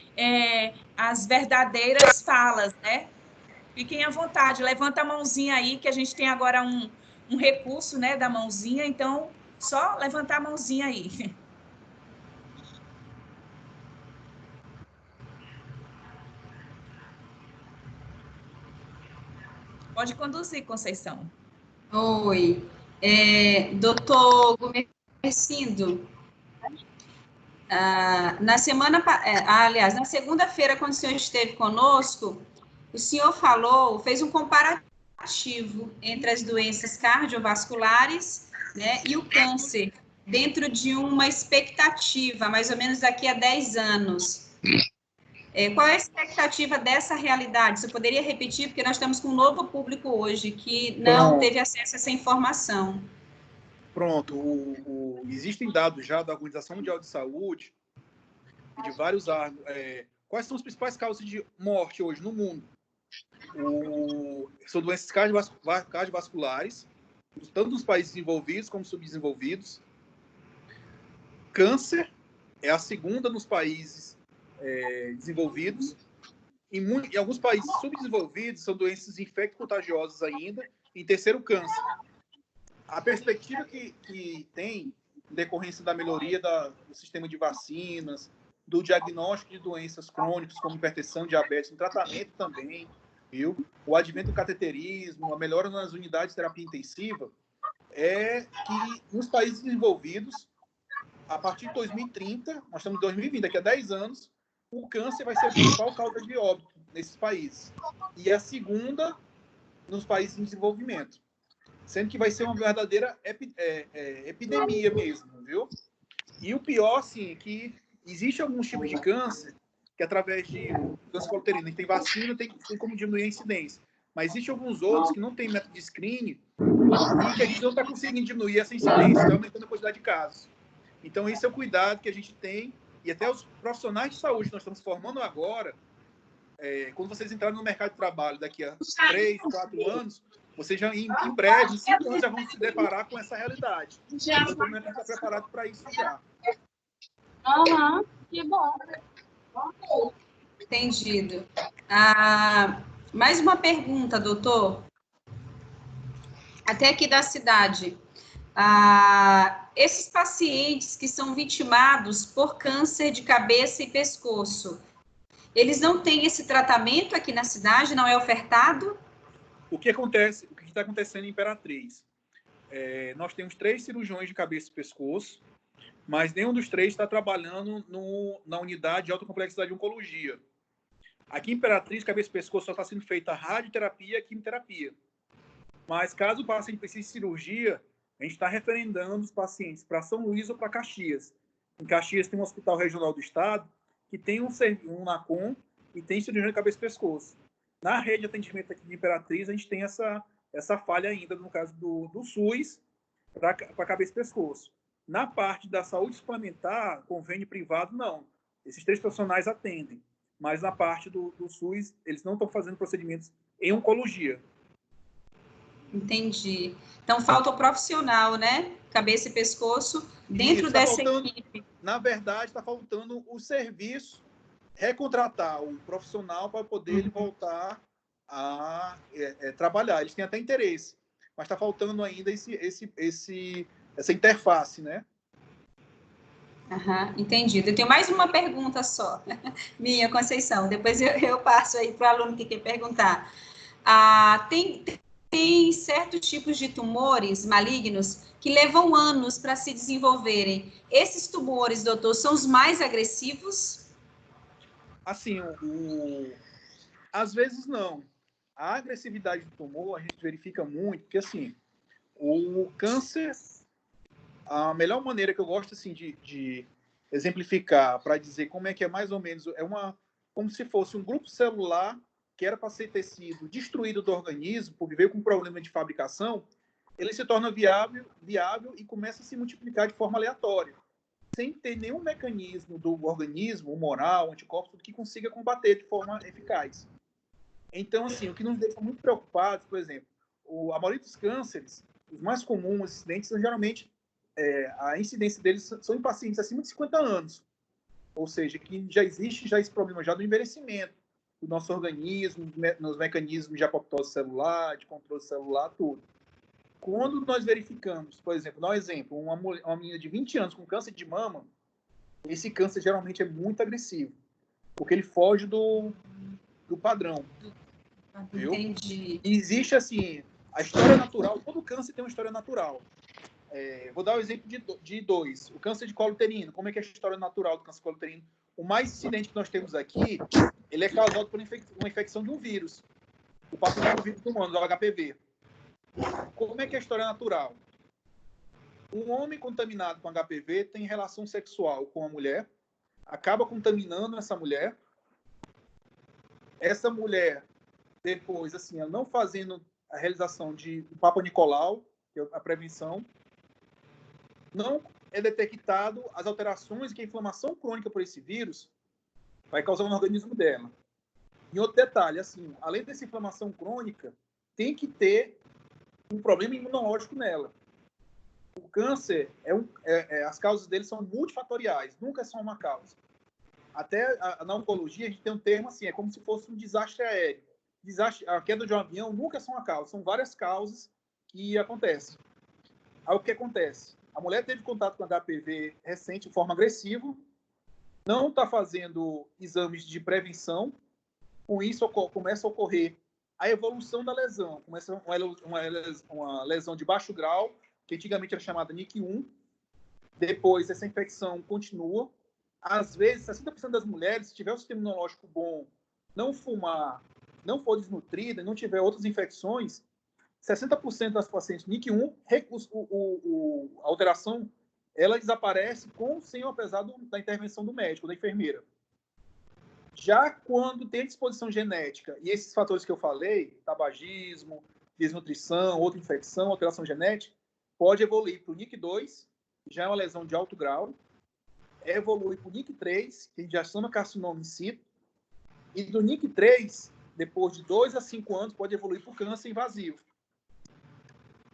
as verdadeiras falas, né? Fiquem à vontade, levanta a mãozinha aí, que a gente tem agora um recurso, né, da mãozinha, então, só levantar a mãozinha aí. Pode conduzir, Conceição. Oi. Doutor Gumercindo, na segunda-feira, quando o senhor esteve conosco, o senhor fez um comparativo entre as doenças cardiovasculares, né, e o câncer, dentro de uma expectativa, mais ou menos daqui a 10 anos. Qual é a expectativa dessa realidade? Você poderia repetir? Porque nós estamos com um novo público hoje que não teve acesso a essa informação. Pronto. Existem dados já da Organização Mundial de Saúde e de vários órgãos. Quais são as principais causas de morte hoje no mundo? São doenças cardiovasculares, tanto nos países desenvolvidos como subdesenvolvidos. Câncer é a segunda nos países desenvolvidos. Em alguns países subdesenvolvidos, são doenças infecto-contagiosas ainda. Em terceiro, câncer. A perspectiva que tem, em decorrência da melhoria do sistema de vacinas, do diagnóstico de doenças crônicas, como hipertensão, diabetes, no tratamento também, viu? O advento do cateterismo, a melhora nas unidades de terapia intensiva, é que nos países desenvolvidos, a partir de 2030, nós estamos em 2020, daqui a 10 anos, o câncer vai ser a principal causa de óbito nesses países. E a segunda nos países em desenvolvimento. Sendo que vai ser uma verdadeira epidemia mesmo, viu? E o pior, assim, é que existe alguns tipos de câncer que, através de câncer coluterino, a gente tem vacina, tem como diminuir a incidência. Mas existem alguns outros que não tem método de screening e que a gente não está conseguindo diminuir essa incidência, está aumentando a quantidade de casos. Então, esse é o cuidado que a gente tem, e até os profissionais de saúde que nós estamos formando agora, quando vocês entrarem no mercado de trabalho daqui a 3, 4 anos, vocês já, em breve, em 5 anos, já vão se deparar com essa realidade. Então, todo mundo está preparado para isso já. Que bom. Entendido. Mais uma pergunta, doutor. Até aqui da cidade. Esses pacientes que são vitimados por câncer de cabeça e pescoço, eles não têm esse tratamento aqui na cidade? Não é ofertado? O que acontece? O que está acontecendo em Imperatriz? Nós temos 3 cirurgiões de cabeça e pescoço, mas nenhum dos 3 está trabalhando na unidade de alta complexidade de oncologia. Aqui em Imperatriz, cabeça e pescoço só está sendo feita radioterapia e quimioterapia. Mas caso o paciente precise de cirurgia, a gente está referendando os pacientes para São Luís ou para Caxias. Em Caxias tem um hospital regional do estado que tem um NACOM e tem cirurgião de cabeça e pescoço. Na rede de atendimento aqui de Imperatriz, a gente tem essa falha ainda, no caso do SUS, para cabeça e pescoço. Na parte da saúde suplementar, convênio privado, não. Esses 3 profissionais atendem. Mas na parte do SUS, eles não estão fazendo procedimentos em oncologia. Entendi. Então, falta o profissional, né? Cabeça e pescoço, dentro Isso, dessa equipe. Na verdade, está faltando o serviço, recontratar o profissional para poder ele voltar a trabalhar. Eles têm até interesse, mas está faltando ainda essa interface, né? Entendido. Eu tenho mais uma pergunta só, minha, Conceição. Depois eu passo aí para o aluno que quer perguntar. Tem certos tipos de tumores malignos que levam anos para se desenvolverem. Esses tumores, doutor, são os mais agressivos? Assim, às vezes não. A agressividade do tumor a gente verifica muito, porque assim, o câncer, a melhor maneira que eu gosto assim de exemplificar para dizer como é que é mais ou menos, como se fosse um grupo celular que era para ter sido destruído do organismo, porque veio com um problema de fabricação, ele se torna viável e começa a se multiplicar de forma aleatória, sem ter nenhum mecanismo do organismo, humoral, anticorpos, que consiga combater de forma eficaz. Então, assim, o que nos deixa muito preocupados, por exemplo, a maioria dos cânceres, os mais comuns, os incidentes, são geralmente, a incidência deles são em pacientes acima de 50 anos. Ou seja, que já existe esse problema já do envelhecimento do nosso organismo, nos mecanismos de apoptose celular, de controle celular, tudo. Quando nós verificamos, por exemplo, dá um exemplo, uma menina de 20 anos com câncer de mama, esse câncer geralmente é muito agressivo, porque ele foge do padrão. Viu? Entendi. E existe, assim, a história natural, todo câncer tem uma história natural. Vou dar o exemplo de dois. O câncer de colo uterino, como é que é a história natural do câncer de colo uterino? O mais incidente que nós temos aqui, ele é causado por uma infecção de um vírus, o papilomavírus humano, o HPV. Como é que é a história natural? Um homem contaminado com HPV tem relação sexual com a mulher, acaba contaminando essa mulher. Essa mulher, depois, assim, ela não fazendo a realização de Papa Nicolau, que é a prevenção, não é detectado as alterações que a inflamação crônica por esse vírus vai causar no organismo dela. E outro detalhe, assim, além dessa inflamação crônica, tem que ter um problema imunológico nela. O câncer, as causas dele são multifatoriais, nunca é só uma causa. Até na oncologia, a gente tem um termo assim, é como se fosse um desastre aéreo. A queda de um avião nunca é só uma causa, são várias causas que acontecem. Aí o que acontece? A mulher teve contato com HPV recente de forma agressiva, não está fazendo exames de prevenção, com isso começa a ocorrer a evolução da lesão, começa uma lesão de baixo grau, que antigamente era chamada NIC1, depois essa infecção continua, às vezes 60% das mulheres, se tiver um sistema imunológico bom, não fumar, não for desnutrida, não tiver outras infecções, 60% das pacientes NIC1, a alteração, ela desaparece com ou sem ou apesar da intervenção do médico, da enfermeira. Já quando tem disposição genética e esses fatores que eu falei, tabagismo, desnutrição, outra infecção, alteração genética, pode evoluir para o NIC2, já é uma lesão de alto grau, evolui para o NIC3, que já chama carcinoma in situ, e do NIC3, depois de 2 a 5 anos, pode evoluir para o câncer invasivo.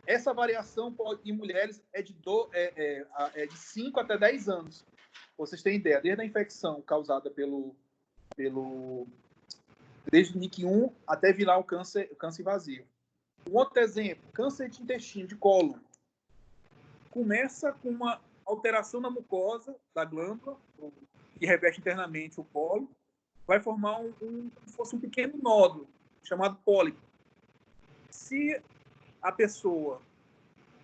Essa variação em mulheres é de 5 até 10 anos. Vocês têm ideia, desde a infecção causada desde o NIC1 até virar o câncer invasivo. Um outro exemplo, câncer de intestino, de cólon. Começa com uma alteração na mucosa da glândula, que reveste internamente o colo, vai formar como se fosse um pequeno nódulo, chamado pólipo. Se a pessoa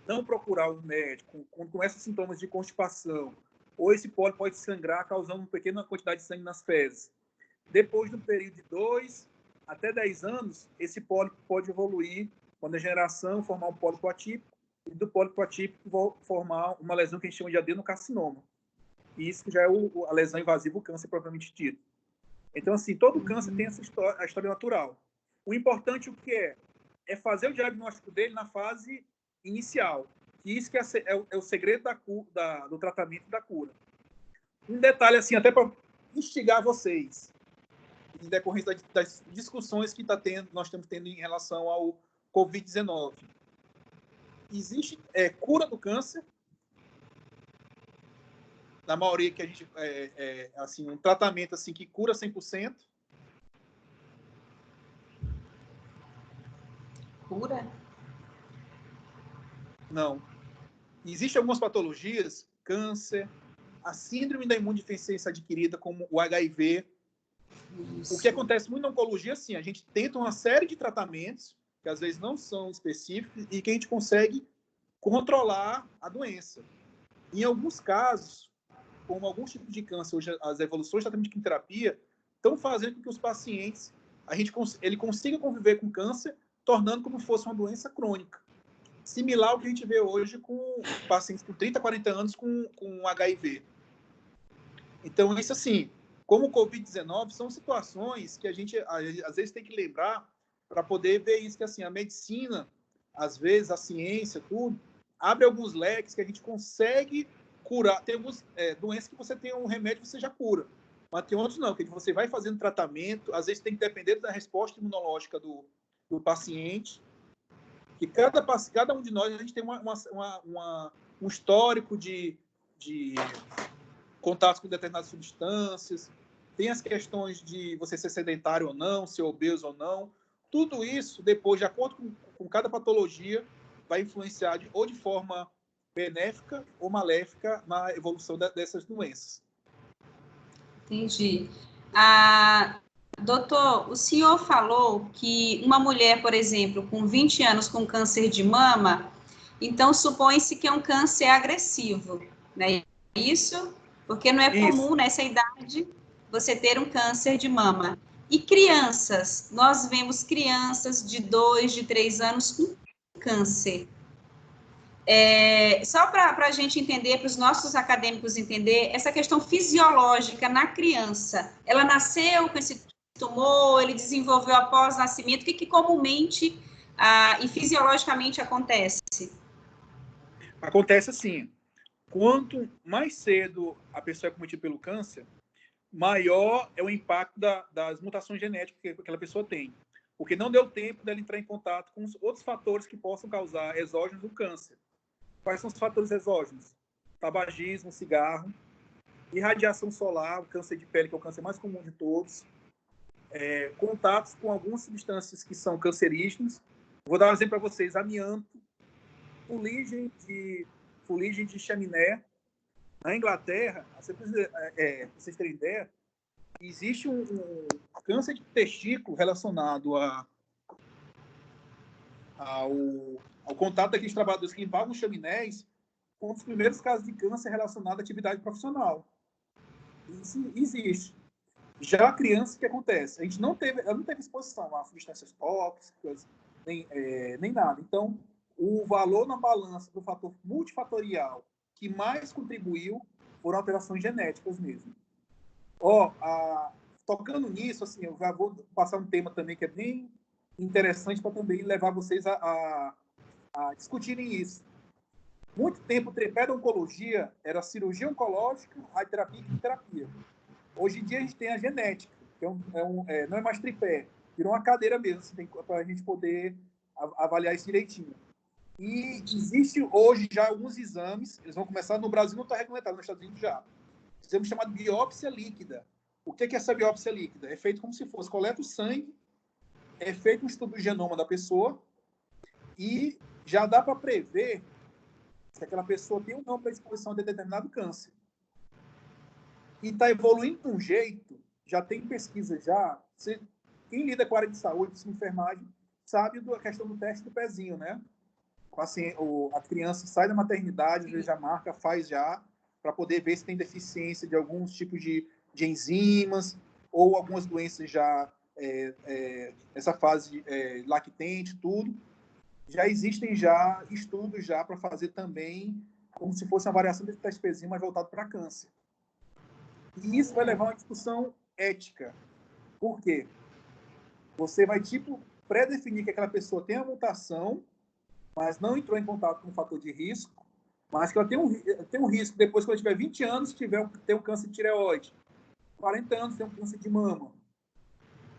não procurar um médico com esses sintomas de constipação, ou esse pólipo pode sangrar, causando uma pequena quantidade de sangue nas fezes. Depois de um período de 2 até 10 anos, esse pólipo pode evoluir com a degeneração, formar um pólipo atípico, e do pólipo atípico formar uma lesão que a gente chama de adenocarcinoma. E isso já é a lesão invasiva, o câncer propriamente dito. Então, assim, todo câncer tem a história natural. O importante, o que é fazer o diagnóstico dele na fase inicial. E isso que é o segredo do tratamento e da cura. Um detalhe, assim, até para instigar vocês, em decorrência das discussões que nós estamos tendo em relação ao Covid-19. existe cura do câncer, na maioria que a gente, assim, um tratamento assim, que cura 100%. Cura? Não. Existem algumas patologias, câncer, a síndrome da imunodeficiência adquirida, como o HIV. Isso. O que acontece muito na oncologia, assim, a gente tenta uma série de tratamentos, que às vezes não são específicos, e que a gente consegue controlar a doença. Em alguns casos, como alguns tipos de câncer, hoje as evoluções de tratamento de quimioterapia estão fazendo com que os pacientes, ele consiga conviver com câncer, tornando como se fosse uma doença crônica. Similar ao que a gente vê hoje com pacientes com 30, 40 anos com HIV. Então, isso assim, como o Covid-19, são situações que a gente, às vezes, tem que lembrar para poder ver isso, que assim, a medicina, às vezes, a ciência, tudo, abre alguns leques que a gente consegue curar. Tem algumas doenças que você tem um remédio e você já cura, mas tem outros não, que você vai fazendo tratamento, às vezes tem que depender da resposta imunológica do paciente, que cada um de nós, a gente tem um histórico de contatos com determinadas substâncias, tem as questões de você ser sedentário ou não, ser obeso ou não. Tudo isso, depois, de acordo com cada patologia, vai influenciar ou de forma benéfica ou maléfica na evolução dessas doenças. Entendi. Doutor, o senhor falou que uma mulher, por exemplo, com 20 anos com câncer de mama, então supõe-se que é um câncer agressivo, né? Isso? Porque não é comum nessa idade você ter um câncer de mama. E crianças, nós vemos crianças de 2, de 3 anos com câncer. Só para a gente entender, para os nossos acadêmicos entender, essa questão fisiológica na criança, ela nasceu com esse tumor, ele desenvolveu após o nascimento, o que comumente e fisiologicamente acontece? Acontece assim, quanto mais cedo a pessoa é cometida pelo câncer, maior é o impacto das mutações genéticas que aquela pessoa tem. Porque não deu tempo dela entrar em contato com os outros fatores que possam causar exógenos do câncer. Quais são os fatores exógenos? Tabagismo, cigarro, irradiação solar, o câncer de pele, que é o câncer mais comum de todos, contatos com algumas substâncias que são cancerígenas. Vou dar um exemplo para vocês: amianto, fuligem de chaminé. Na Inglaterra, vocês terem ideia, existe um câncer de testículo relacionado ao contato daqueles trabalhadores que limpavam os chaminés, com um dos primeiros casos de câncer relacionado à atividade profissional. Isso existe. Já a criança, o que acontece? Ela não teve exposição a substâncias tóxicas, nem nada. Então, o valor na balança do fator multifatorial que mais contribuiu foram alterações genéticas mesmo. Tocando nisso, assim, eu já vou passar um tema também que é bem interessante para também levar vocês a discutirem isso. Muito tempo, o tripé da oncologia era cirurgia oncológica, radioterapia e quimioterapia. Hoje em dia, a gente tem a genética, que não é mais tripé, virou uma cadeira mesmo, assim, para a gente poder avaliar isso direitinho. E existe hoje já alguns exames, eles vão começar no Brasil, não está regulamentado, nos Estados Unidos já. Exame chamado biópsia líquida. O que é essa biópsia líquida? É feito como se fosse, coleta o sangue, é feito um estudo do genoma da pessoa e já dá para prever se aquela pessoa tem ou não predisposição a determinado câncer. E está evoluindo de um jeito, já tem pesquisa já, quem lida com a área de saúde, de enfermagem, sabe a questão do teste do pezinho, né? Assim, a criança sai da maternidade, ele já marca, faz já, para poder ver se tem deficiência de alguns tipos de enzimas, ou algumas doenças já, essa fase lactente, tudo. Já existem já estudos já para fazer também, como se fosse uma variação desse teste pezinho, mas voltado para câncer. E isso vai levar a uma discussão ética. Por quê? Você vai, pré-definir que aquela pessoa tem a mutação, mas não entrou em contato com o fator de risco, mas que ela tem um risco, depois que ela tiver 20 anos, ter um câncer de tireoide, 40 anos, ter um câncer de mama.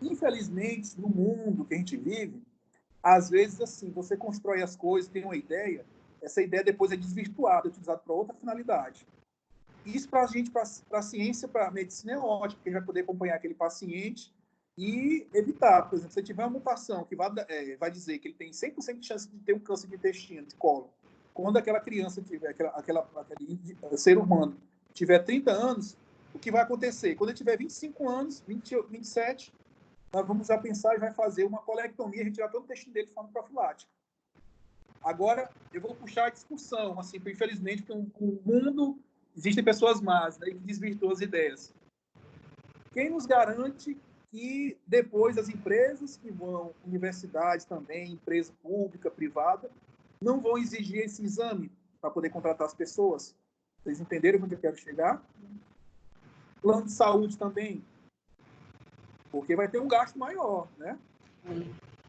Infelizmente, no mundo que a gente vive, às vezes, assim, você constrói as coisas, tem uma ideia, essa ideia depois é desvirtuada, utilizada para outra finalidade. Isso para a gente, para a ciência, para a medicina é ótimo, porque a gente vai poder acompanhar aquele paciente e evitar. Por exemplo, se tiver uma mutação que vai dizer que ele tem 100% de chance de ter um câncer de intestino, de colo, quando aquela criança tiver, aquele ser humano tiver 30 anos, o que vai acontecer? Quando ele tiver 25 anos, 27, nós vamos já pensar e vai fazer uma colectomia, retirar todo o intestino dele de forma profilática. Agora, eu vou puxar a discussão, assim, porque, infelizmente, porque no mundo existem pessoas más, né, que desvirtuam as ideias. Quem nos garante que depois as empresas que vão, universidades também, empresa pública, privada, não vão exigir esse exame para poder contratar as pessoas? Vocês entenderam onde eu quero chegar? Plano de saúde também, porque vai ter um gasto maior, né?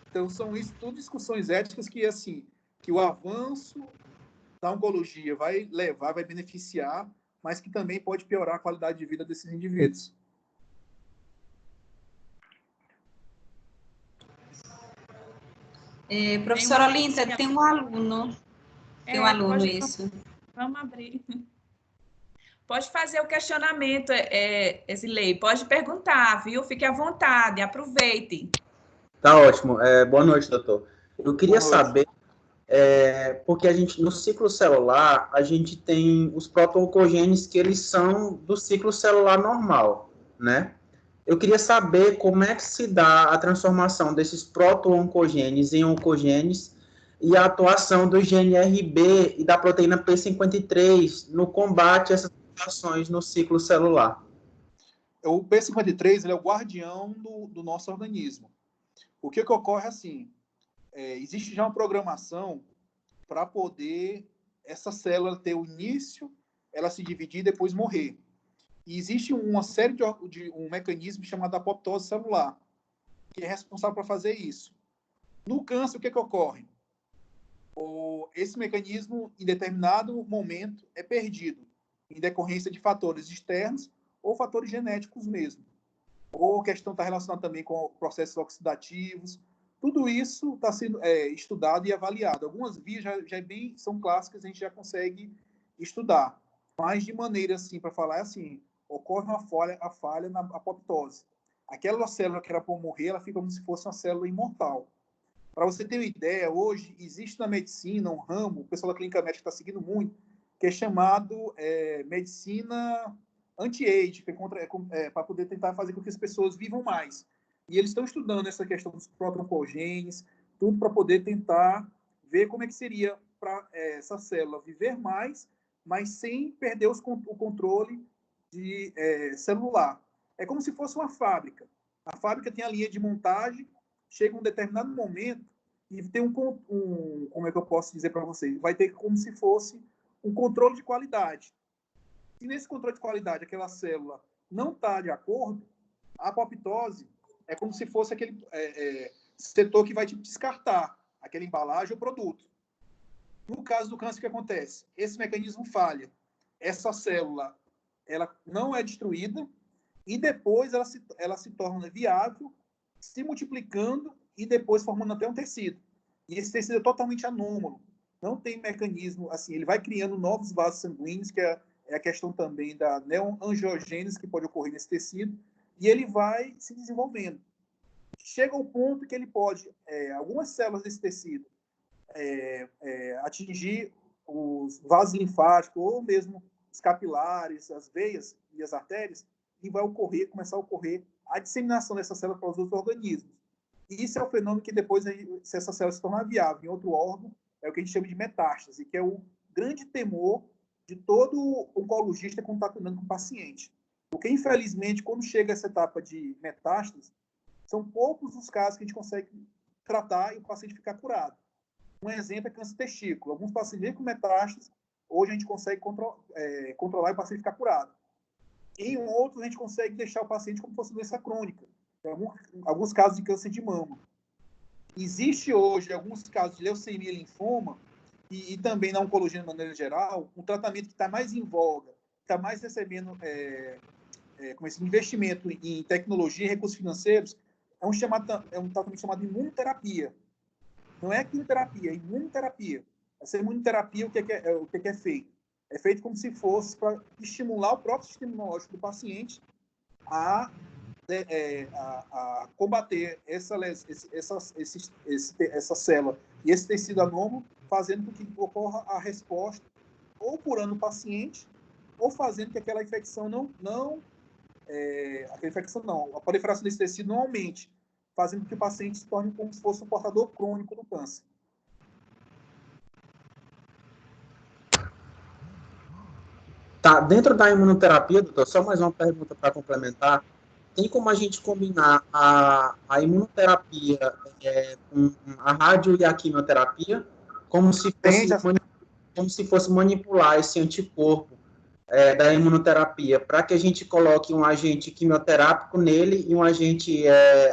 Então, são isso tudo discussões éticas que, assim, que o avanço da oncologia vai levar, vai beneficiar, mas que também pode piorar a qualidade de vida desses indivíduos. Professora Olinda, tem um aluno. Tem um aluno, isso. Vamos abrir. Pode fazer o questionamento, Esilei. Pode perguntar, viu? Fique à vontade, aproveite. Tá ótimo. Boa noite, doutor. Eu queria saber, porque a gente, no ciclo celular, a gente tem os proto-oncogenes que eles são do ciclo celular normal, né? Eu queria saber como é que se dá a transformação desses proto-oncogenes em oncogenes e a atuação do gene RB e da proteína P53 no combate a essas mutações no ciclo celular. O P53 ele é o guardião do nosso organismo. O que ocorre assim, existe já uma programação para poder essa célula ter o início, ela se dividir e depois morrer. E existe uma série de um mecanismo chamado apoptose celular, que é responsável por fazer isso. No câncer, o que ocorre? Esse mecanismo, em determinado momento, é perdido, em decorrência de fatores externos ou fatores genéticos mesmo. Ou a questão está relacionada também com processos oxidativos. Tudo isso está sendo estudado e avaliado. Algumas vias já são clássicas, a gente já consegue estudar. Mas, de maneira assim, para falar assim, ocorre a falha na apoptose. Aquela célula que era para morrer, ela fica como se fosse uma célula imortal. Para você ter uma ideia, hoje existe na medicina um ramo, o pessoal da clínica médica está seguindo muito, que é chamado medicina anti-age, para poder tentar fazer com que as pessoas vivam mais. E eles estão estudando essa questão dos proto-oncogenes, tudo para poder tentar ver como é que seria para essa célula viver mais, mas sem perder o controle celular. É como se fosse uma fábrica. A fábrica tem a linha de montagem, chega um determinado momento e tem como é que eu posso dizer para vocês? Vai ter como se fosse um controle de qualidade. Se nesse controle de qualidade aquela célula não está de acordo, a apoptose é como se fosse aquele setor que vai descartar aquela embalagem ou produto. No caso do câncer, o que acontece? Esse mecanismo falha. Essa célula ela não é destruída e depois ela se torna viável, se multiplicando e depois formando até um tecido. E esse tecido é totalmente anômalo. Não tem mecanismo, assim, ele vai criando novos vasos sanguíneos, que é a questão também da neoangiogênese que pode ocorrer nesse tecido, e ele vai se desenvolvendo. Chega ao ponto que ele pode, algumas células desse tecido, atingir os vasos linfáticos, ou mesmo os capilares, as veias e as artérias, e vai começar a ocorrer a disseminação dessa célula para os outros organismos. E isso é o fenômeno que depois, se essa célula se tornar viável em outro órgão, é o que a gente chama de metástase, que é o grande temor de todo oncologista quando está cuidando com o paciente. Porque, infelizmente, quando chega essa etapa de metástase, são poucos os casos que a gente consegue tratar e o paciente ficar curado. Um exemplo é câncer de testículo. Alguns pacientes com metástase, hoje a gente consegue controlar e o paciente ficar curado. Em outros, a gente consegue deixar o paciente como se fosse doença crônica. Alguns casos de câncer de mama. Existe hoje, alguns casos de leucemia e linfoma, e também na oncologia de maneira geral, um tratamento que está mais em voga, está mais recebendo investimento em tecnologia e recursos financeiros, é um tratamento chamado imunoterapia. Não é quimioterapia, é imunoterapia. Essa imunoterapia, o que é feito? É feito como se fosse para estimular o próprio sistema imunológico do paciente a combater essa célula e esse tecido anômalo, fazendo com que ocorra a resposta, ou curando o paciente, ou fazendo que aquela infecção a proliferação desse tecido não aumente, fazendo com que o paciente se torne como se fosse um portador crônico do câncer. Tá, dentro da imunoterapia, doutor, só mais uma pergunta para complementar. Tem como a gente combinar a imunoterapia com a radio e a quimioterapia, como se fosse manipular esse anticorpo da imunoterapia, para que a gente coloque um agente quimioterápico nele e um agente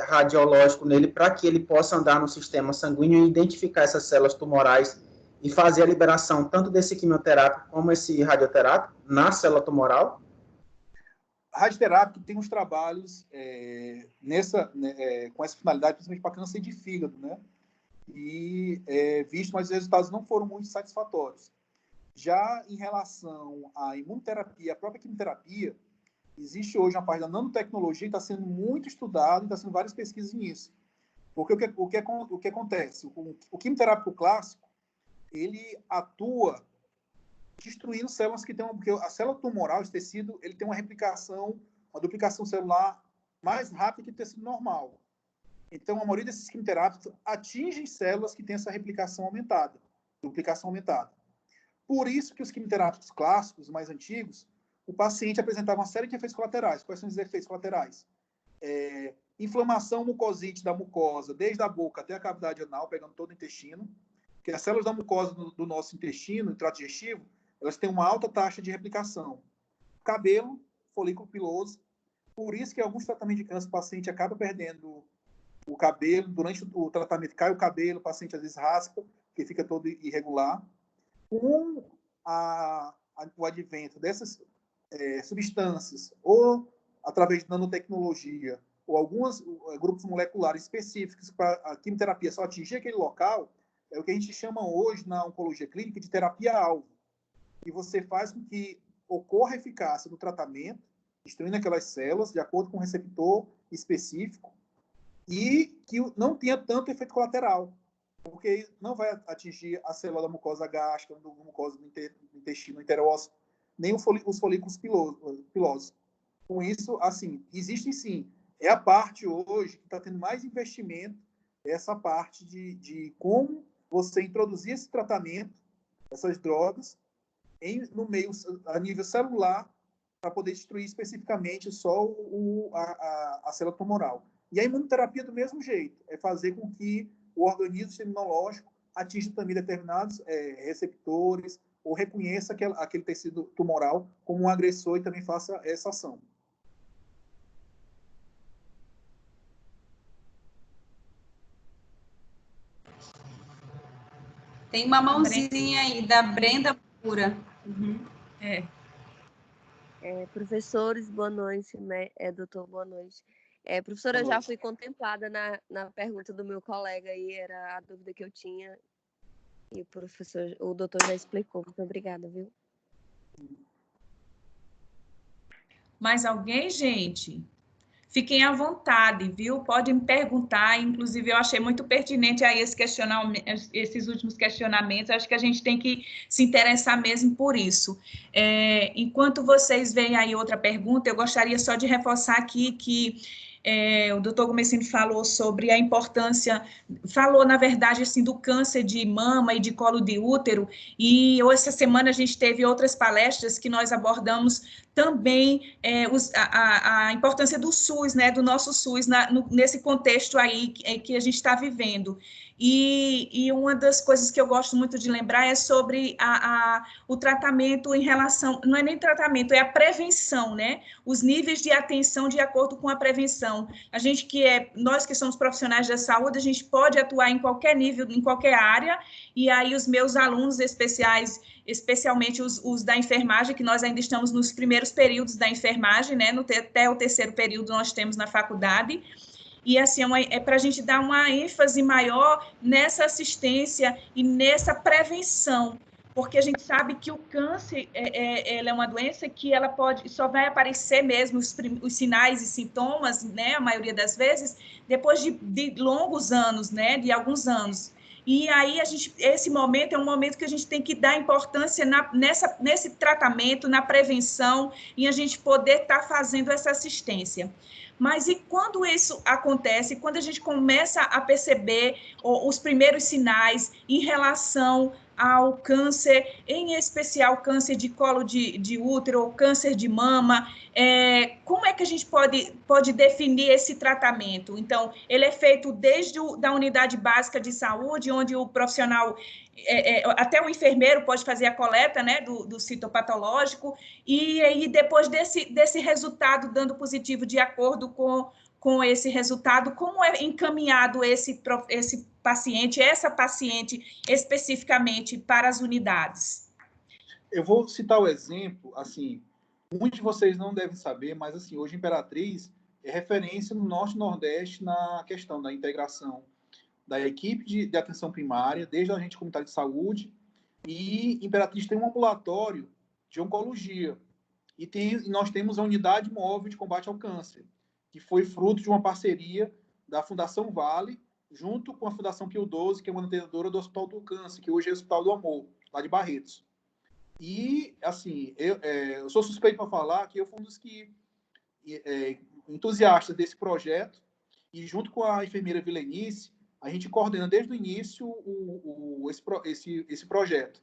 radiológico nele, para que ele possa andar no sistema sanguíneo e identificar essas células tumorais e fazer a liberação tanto desse quimioterápico como esse radioterápico na célula tumoral? Radioterápico tem uns trabalhos com essa finalidade, principalmente para câncer de fígado, né? E visto, mas os resultados não foram muito satisfatórios. Já em relação à imunoterapia, a própria quimioterapia, existe hoje uma parte da nanotecnologia que está sendo muito estudada e está sendo várias pesquisas nisso. Porque o que acontece? O quimioterápico clássico, ele atua destruindo células que têm porque a célula tumoral, esse tecido, ele tem uma duplicação celular mais rápida que o tecido normal. Então, a maioria desses quimioterápicos atingem células que têm essa duplicação aumentada. Por isso que os quimioterápicos clássicos, mais antigos, o paciente apresentava uma série de efeitos colaterais. Quais são os efeitos colaterais? Inflamação mucosite da mucosa, desde a boca até a cavidade anal, pegando todo o intestino, porque as células da mucosa do nosso intestino, do trato digestivo, elas têm uma alta taxa de replicação. Cabelo, folículo piloso. Por isso que em alguns tratamentos de câncer, o paciente acaba perdendo o cabelo. Durante o tratamento, cai o cabelo, o paciente às vezes raspa, porque fica todo irregular. Com o advento dessas substâncias, ou através de nanotecnologia, ou alguns grupos moleculares específicos para a quimioterapia só atingir aquele local, é o que a gente chama hoje, na oncologia clínica, de terapia-alvo. E você faz com que ocorra eficácia no tratamento, destruindo aquelas células, de acordo com um receptor específico, e que não tenha tanto efeito colateral, porque não vai atingir a célula da mucosa gástrica, da mucosa do intestino interósseo, nem os folículos pilosos. Com isso, assim, existe sim. É a parte hoje que está tendo mais investimento, essa parte de como você introduzir esse tratamento, essas drogas, no meio, a nível celular, para poder destruir especificamente só a célula tumoral. E a imunoterapia, do mesmo jeito, é fazer com que o organismo imunológico atinja também determinados receptores, ou reconheça aquele tecido tumoral como um agressor e também faça essa ação. Tem uma mãozinha aí, da Brenda Pura. Uhum. Professores, boa noite, né? Doutor, boa noite. Professora, eu já fui contemplada na pergunta do meu colega e era a dúvida que eu tinha. E o doutor já explicou. Muito obrigada, viu? Mais alguém, gente? Fiquem à vontade, viu? Podem me perguntar, inclusive eu achei muito pertinente aí esses últimos questionamentos, acho que a gente tem que se interessar mesmo por isso. Enquanto vocês veem aí outra pergunta, eu gostaria só de reforçar aqui que o doutor Gomesini falou sobre a importância, falou, na verdade, assim, do câncer de mama e de colo de útero, e essa semana a gente teve outras palestras que nós abordamos também a importância do SUS, né, do nosso SUS, nesse contexto aí que a gente está vivendo. E uma das coisas que eu gosto muito de lembrar é sobre o tratamento em relação, não é nem tratamento, é a prevenção, né? Os níveis de atenção de acordo com a prevenção. Nós que somos profissionais da saúde, a gente pode atuar em qualquer nível, em qualquer área, e aí os meus alunos especiais, especialmente os da enfermagem, que nós ainda estamos nos primeiros períodos da enfermagem, né? Até o terceiro período nós temos na faculdade. E, assim, é para a gente dar uma ênfase maior nessa assistência e nessa prevenção, porque a gente sabe que o câncer ela é uma doença que ela só vai aparecer mesmo os sinais e sintomas, né, a maioria das vezes, depois de longos anos, né, de alguns anos. E aí esse momento é um momento que a gente tem que dar importância nesse tratamento, na prevenção, e a gente poder estar fazendo essa assistência. Mas e quando isso acontece, quando a gente começa a perceber os primeiros sinais em relação ao câncer, em especial câncer de colo de útero ou câncer de mama, como é que a gente pode definir esse tratamento? Então, ele é feito desde da unidade básica de saúde, onde o profissional, até o enfermeiro pode fazer a coleta, né, do citopatológico, e aí depois desse resultado dando positivo de acordo com esse resultado, como é encaminhado esse paciente, essa paciente especificamente para as unidades? Eu vou citar o exemplo, assim, muitos de vocês não devem saber, mas assim, hoje Imperatriz é referência no Norte e Nordeste na questão da integração da equipe de atenção primária, desde a agente comunitário de saúde, e Imperatriz tem um ambulatório de oncologia, e nós temos a unidade móvel de combate ao câncer, que foi fruto de uma parceria da Fundação Vale, junto com a Fundação Pio XII, que é mantenedora do Hospital do Câncer, que hoje é o Hospital do Amor, lá de Barretos. E, assim, eu sou suspeito para falar que eu fui um dos entusiastas desse projeto, e junto com a enfermeira Vilenice, a gente coordena desde o início esse projeto.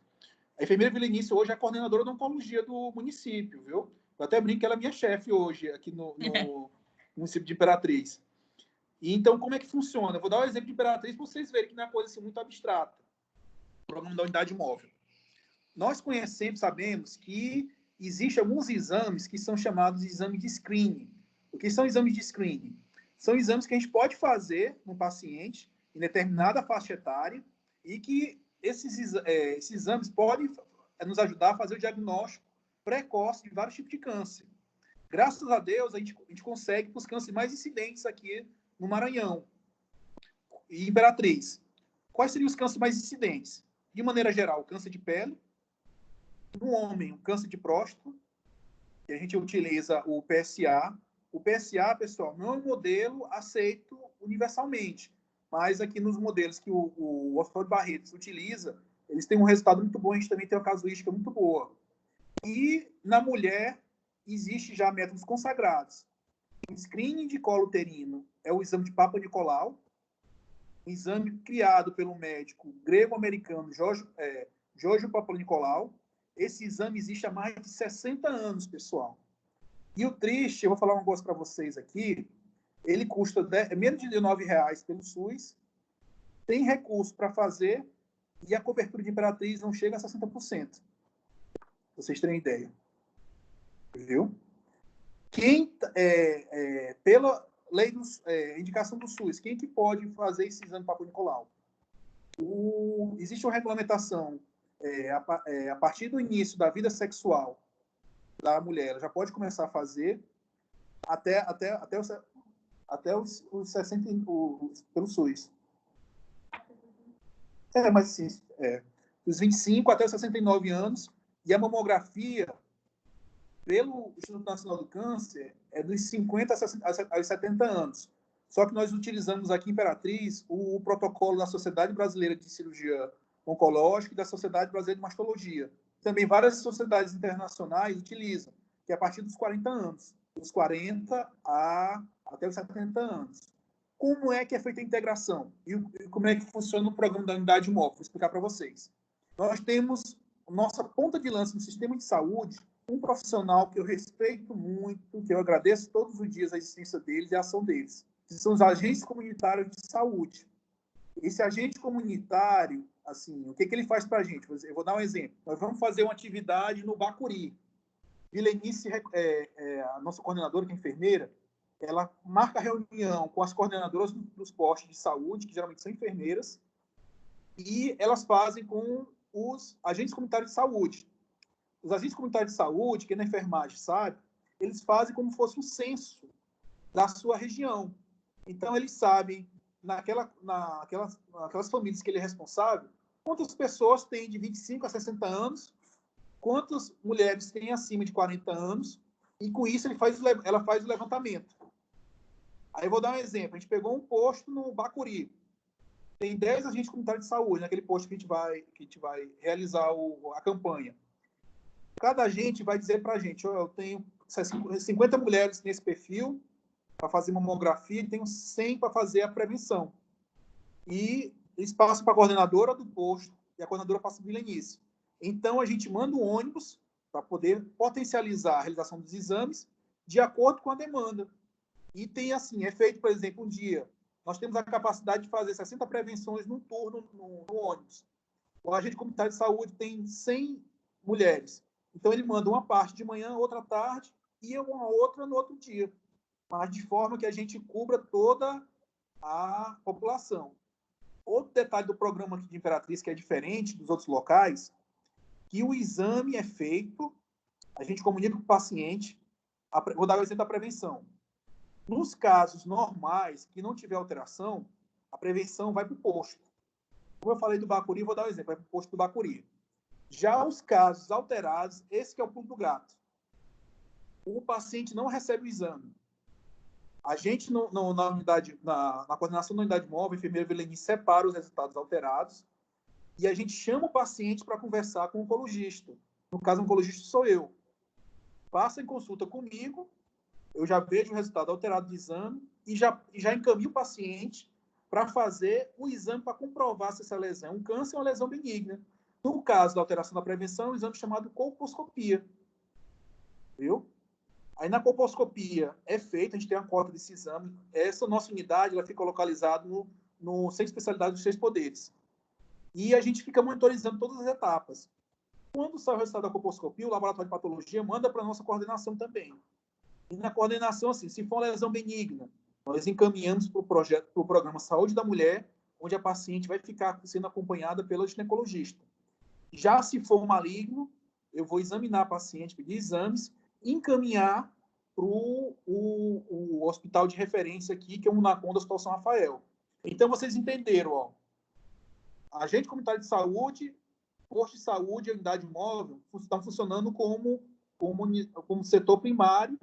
A enfermeira Vilenice hoje é a coordenadora da oncologia do município, viu? Eu até brinco que ela é minha chefe hoje, aqui no município de Imperatriz. E, então, como é que funciona? Eu vou dar um exemplo de Imperatriz para vocês verem que não é coisa assim, muito abstrata. O programa da unidade móvel. Nós conhecemos, sabemos que existem alguns exames que são chamados de exames de screening. O que são exames de screening? São exames que a gente pode fazer no paciente em determinada faixa etária e que esses exames podem nos ajudar a fazer o diagnóstico precoce de vários tipos de câncer. Graças a Deus, a gente consegue para os cânceres mais incidentes aqui no Maranhão e Imperatriz. Quais seriam os cânceres mais incidentes? De maneira geral, o câncer de pele. No homem, o câncer de próstata, que a gente utiliza o PSA. O PSA, pessoal, não é um modelo aceito universalmente, mas aqui nos modelos que o Hospital de Barretos utiliza, eles têm um resultado muito bom, a gente também tem uma casuística muito boa. E na mulher, existe já métodos consagrados. O screening de colo uterino é o exame de Papa Nicolau, um exame criado pelo médico grego-americano Giorgio Papa Nicolau. Esse exame existe há mais de 60 anos, pessoal. E o triste, eu vou falar uma coisa para vocês aqui, ele custa menos de R$19 pelo SUS, tem recurso para fazer e a cobertura de Imperatriz não chega a 60%. Pra vocês terem ideia. Viu? Pela lei indicação do SUS, quem que pode fazer esse exame Papa Nicolau? Existe uma regulamentação a partir do início da vida sexual da mulher, ela já pode começar a fazer até os 60 pelo SUS. Mas assim, dos 25 até os 69 anos, e a mamografia, pelo Instituto Nacional do Câncer, é dos 50 aos 70 anos. Só que nós utilizamos aqui em Imperatriz o protocolo da Sociedade Brasileira de Cirurgia Oncológica e da Sociedade Brasileira de Mastologia. Também várias sociedades internacionais utilizam, que é a partir dos 40 anos, dos 40 até os 70 anos. Como é que é feita a integração? E como é que funciona o programa da unidade móvel? Vou explicar para vocês. Nós temos nossa ponta de lança no sistema de saúde, um profissional que eu respeito muito, que eu agradeço todos os dias a existência deles e a ação deles, que são os agentes comunitários de saúde. Esse agente comunitário, assim, o que ele faz para a gente? Eu vou dar um exemplo. Nós vamos fazer uma atividade no Bacuri. Vilenice, a nossa coordenadora, que é enfermeira, ela marca reunião com as coordenadoras dos postos de saúde, que geralmente são enfermeiras, e elas fazem com os agentes comunitários de saúde. Os agentes comunitários de saúde, que na enfermagem sabe, eles fazem como se fosse um censo da sua região. Então, eles sabem, naquelas famílias que ele é responsável, quantas pessoas têm de 25 a 60 anos, quantas mulheres têm acima de 40 anos, e com isso ela faz o levantamento. Aí eu vou dar um exemplo. A gente pegou um posto no Bacuri. Tem 10 agentes comunitários de saúde naquele posto que a gente vai realizar a campanha. Cada agente vai dizer para a gente, eu tenho 50 mulheres nesse perfil para fazer mamografia e tenho 100 para fazer a prevenção. E eles passam para a coordenadora do posto e a coordenadora passa para o vilenice. Então, a gente manda um ônibus para poder potencializar a realização dos exames de acordo com a demanda. E tem assim, é feito, por exemplo, um dia, nós temos a capacidade de fazer 60 prevenções num turno no ônibus. O agente comunitário de saúde tem 100 mulheres. Então, ele manda uma parte de manhã, outra tarde e uma outra no outro dia. Mas de forma que a gente cubra toda a população. Outro detalhe do programa aqui de Imperatriz, que é diferente dos outros locais, que o exame é feito, a gente comunica com o paciente, vou dar o exemplo da prevenção. Nos casos normais, que não tiver alteração, a prevenção vai para o posto. Como eu falei do Bacuri, vou dar um exemplo, vai para o posto do Bacuri. Já os casos alterados, esse que é o pulo do gato. O paciente não recebe o exame. A gente, na coordenação da unidade móvel, a enfermeira Vileni separa os resultados alterados e a gente chama o paciente para conversar com o oncologista. No caso, o oncologista sou eu. Passa em consulta comigo, eu já vejo o resultado alterado do exame e já encaminho o paciente para fazer o exame para comprovar se essa lesão é um câncer ou uma lesão benigna. No caso da alteração da prevenção, é um exame chamado colposcopia. Viu? Aí na colposcopia é feita, a gente tem a cota desse exame. Essa nossa unidade ela fica localizada no Centro de Especialidade dos Três Poderes. E a gente fica monitorizando todas as etapas. Quando sai o resultado da colposcopia, o laboratório de patologia manda para a nossa coordenação também. E na coordenação, assim, se for uma lesão benigna, nós encaminhamos para o programa Saúde da Mulher, onde a paciente vai ficar sendo acompanhada pela ginecologista. Já se for maligno, eu vou examinar a paciente, pedir exames, encaminhar para o hospital de referência aqui, que é o Unacom do Hospital São Rafael. Então, vocês entenderam, ó. Agente comunitário de saúde, posto de saúde e unidade móvel estão funcionando como setor primário.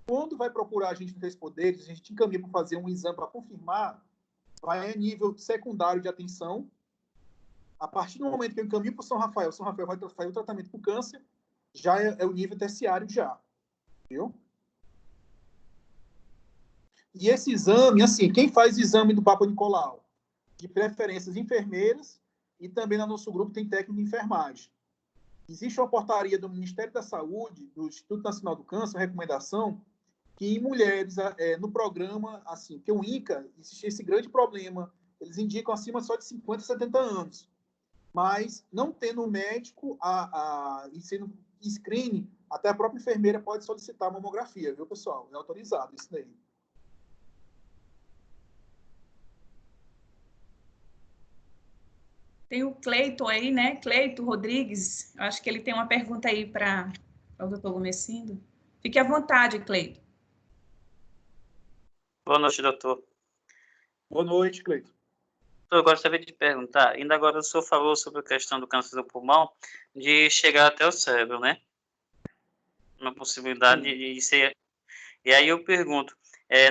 Quando vai procurar a gente no Três Poderes, a gente encaminha para fazer um exame para confirmar, vai a nível secundário de atenção. A partir do momento que eu encaminho para o São Rafael vai fazer o tratamento para o câncer, já é o nível terciário já. Viu? E esse exame, assim, quem faz o exame do Papa Nicolau? De preferência, as enfermeiras e também no nosso grupo tem técnico de enfermagem. Existe uma portaria do Ministério da Saúde, do Instituto Nacional do Câncer, uma recomendação que em mulheres, no programa, assim, que o INCA, existe esse grande problema, eles indicam acima só de 50, 70 anos. Mas, não tendo um médico e sendo screening, até a própria enfermeira pode solicitar mamografia, viu, pessoal? É autorizado isso daí. Tem o Cleiton aí, né? Cleiton Rodrigues. Acho que ele tem uma pergunta aí para o doutor Gomesindo. Fique à vontade, Cleiton. Boa noite, doutor. Boa noite, Cleiton. Eu gostaria de perguntar, ainda agora o senhor falou sobre a questão do câncer do pulmão, de chegar até o cérebro, né? Uma possibilidade de ser... E aí eu pergunto,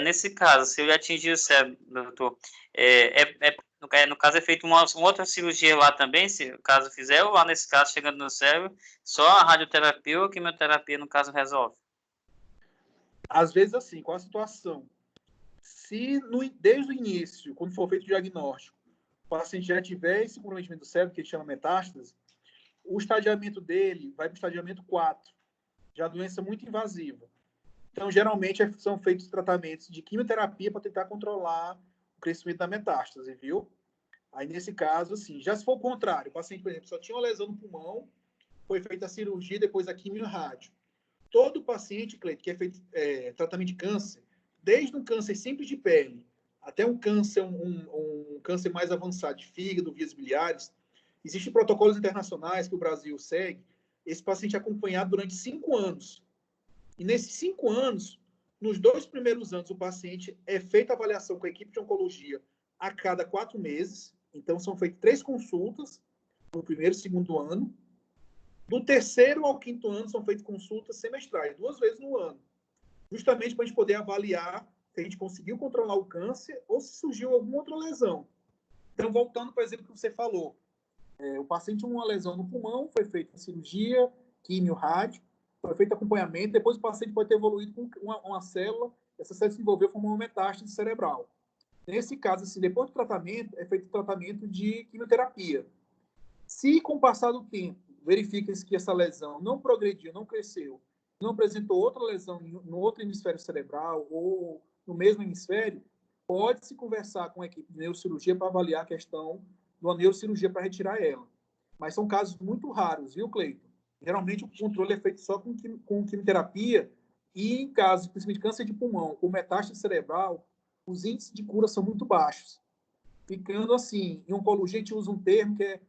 nesse caso, se ele atingir o cérebro, doutor, no caso é feita uma outra cirurgia lá também, se o caso fizer, ou lá nesse caso, chegando no cérebro, só a radioterapia ou a quimioterapia, no caso, resolve? Às vezes, assim, qual a situação? Se desde o início, quando for feito o diagnóstico, o paciente já tiver esse comprometimento do cérebro, que a gente chama metástase, o estadiamento dele vai para o estadiamento 4, já doença muito invasiva. Então, geralmente, são feitos tratamentos de quimioterapia para tentar controlar o crescimento da metástase, viu? Aí, nesse caso, assim, já se for o contrário, o paciente, por exemplo, só tinha uma lesão no pulmão, foi feita a cirurgia, depois a quimio e rádio. Todo paciente, Cleiton, que é feito tratamento de câncer, desde um câncer simples de pele até um câncer mais avançado de fígado, vias biliares, existem protocolos internacionais que o Brasil segue, esse paciente é acompanhado durante 5 anos. E nesses 5 anos, Nos 2 primeiros anos, o paciente é feita a avaliação com a equipe de oncologia a cada 4 meses. Então, são feitas 3 consultas no primeiro e segundo ano. Do 3º ao 5º ano, são feitas consultas semestrais, 2 vezes no ano. Justamente para a gente poder avaliar se a gente conseguiu controlar o câncer ou se surgiu alguma outra lesão. Então, voltando para o exemplo que você falou, o paciente com uma lesão no pulmão, foi feita cirurgia, químio, rádio, foi feito acompanhamento, depois o paciente pode ter evoluído com uma célula, essa célula se desenvolveu como uma metástase cerebral. Nesse caso, assim, depois do tratamento, é feito o tratamento de quimioterapia. Se, com o passar do tempo, verifica-se que essa lesão não progrediu, não cresceu, não apresentou outra lesão no outro hemisfério cerebral ou no mesmo hemisfério, pode-se conversar com a equipe de neurocirurgia para avaliar a questão de uma neurocirurgia para retirar ela. Mas são casos muito raros, viu, Cleiton? Geralmente, o controle é feito só com quimioterapia e, em casos, principalmente de câncer de pulmão ou metástase cerebral, os índices de cura são muito baixos. Ficando assim, em oncologia, a gente usa um termo que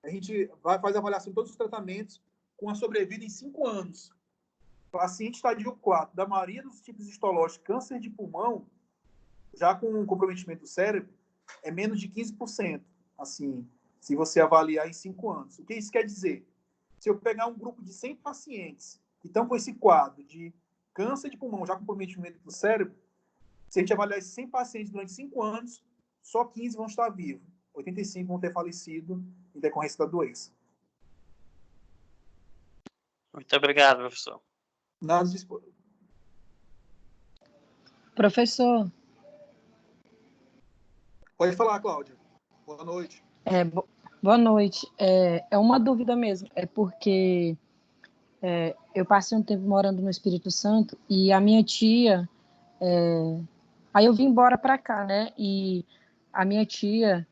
a gente faz a avaliação de todos os tratamentos com a sobrevida em 5 anos. O paciente estadio 4, da maioria dos tipos histológicos, câncer de pulmão, já com comprometimento do cérebro, é menos de 15%, assim, se você avaliar em 5 anos. O que isso quer dizer? Se eu pegar um grupo de 100 pacientes que estão com esse quadro de câncer de pulmão, já com comprometimento do cérebro, se a gente avaliar esses 100 pacientes durante 5 anos, só 15 vão estar vivos. 85 vão ter falecido em decorrência da doença. Muito obrigado, professor. Nada de expor. Professor. Pode falar, Cláudia. Boa noite. Boa noite. É uma dúvida mesmo. É porque eu passei um tempo morando no Espírito Santo e a minha tia... Aí eu vim embora para cá, né? E a minha tia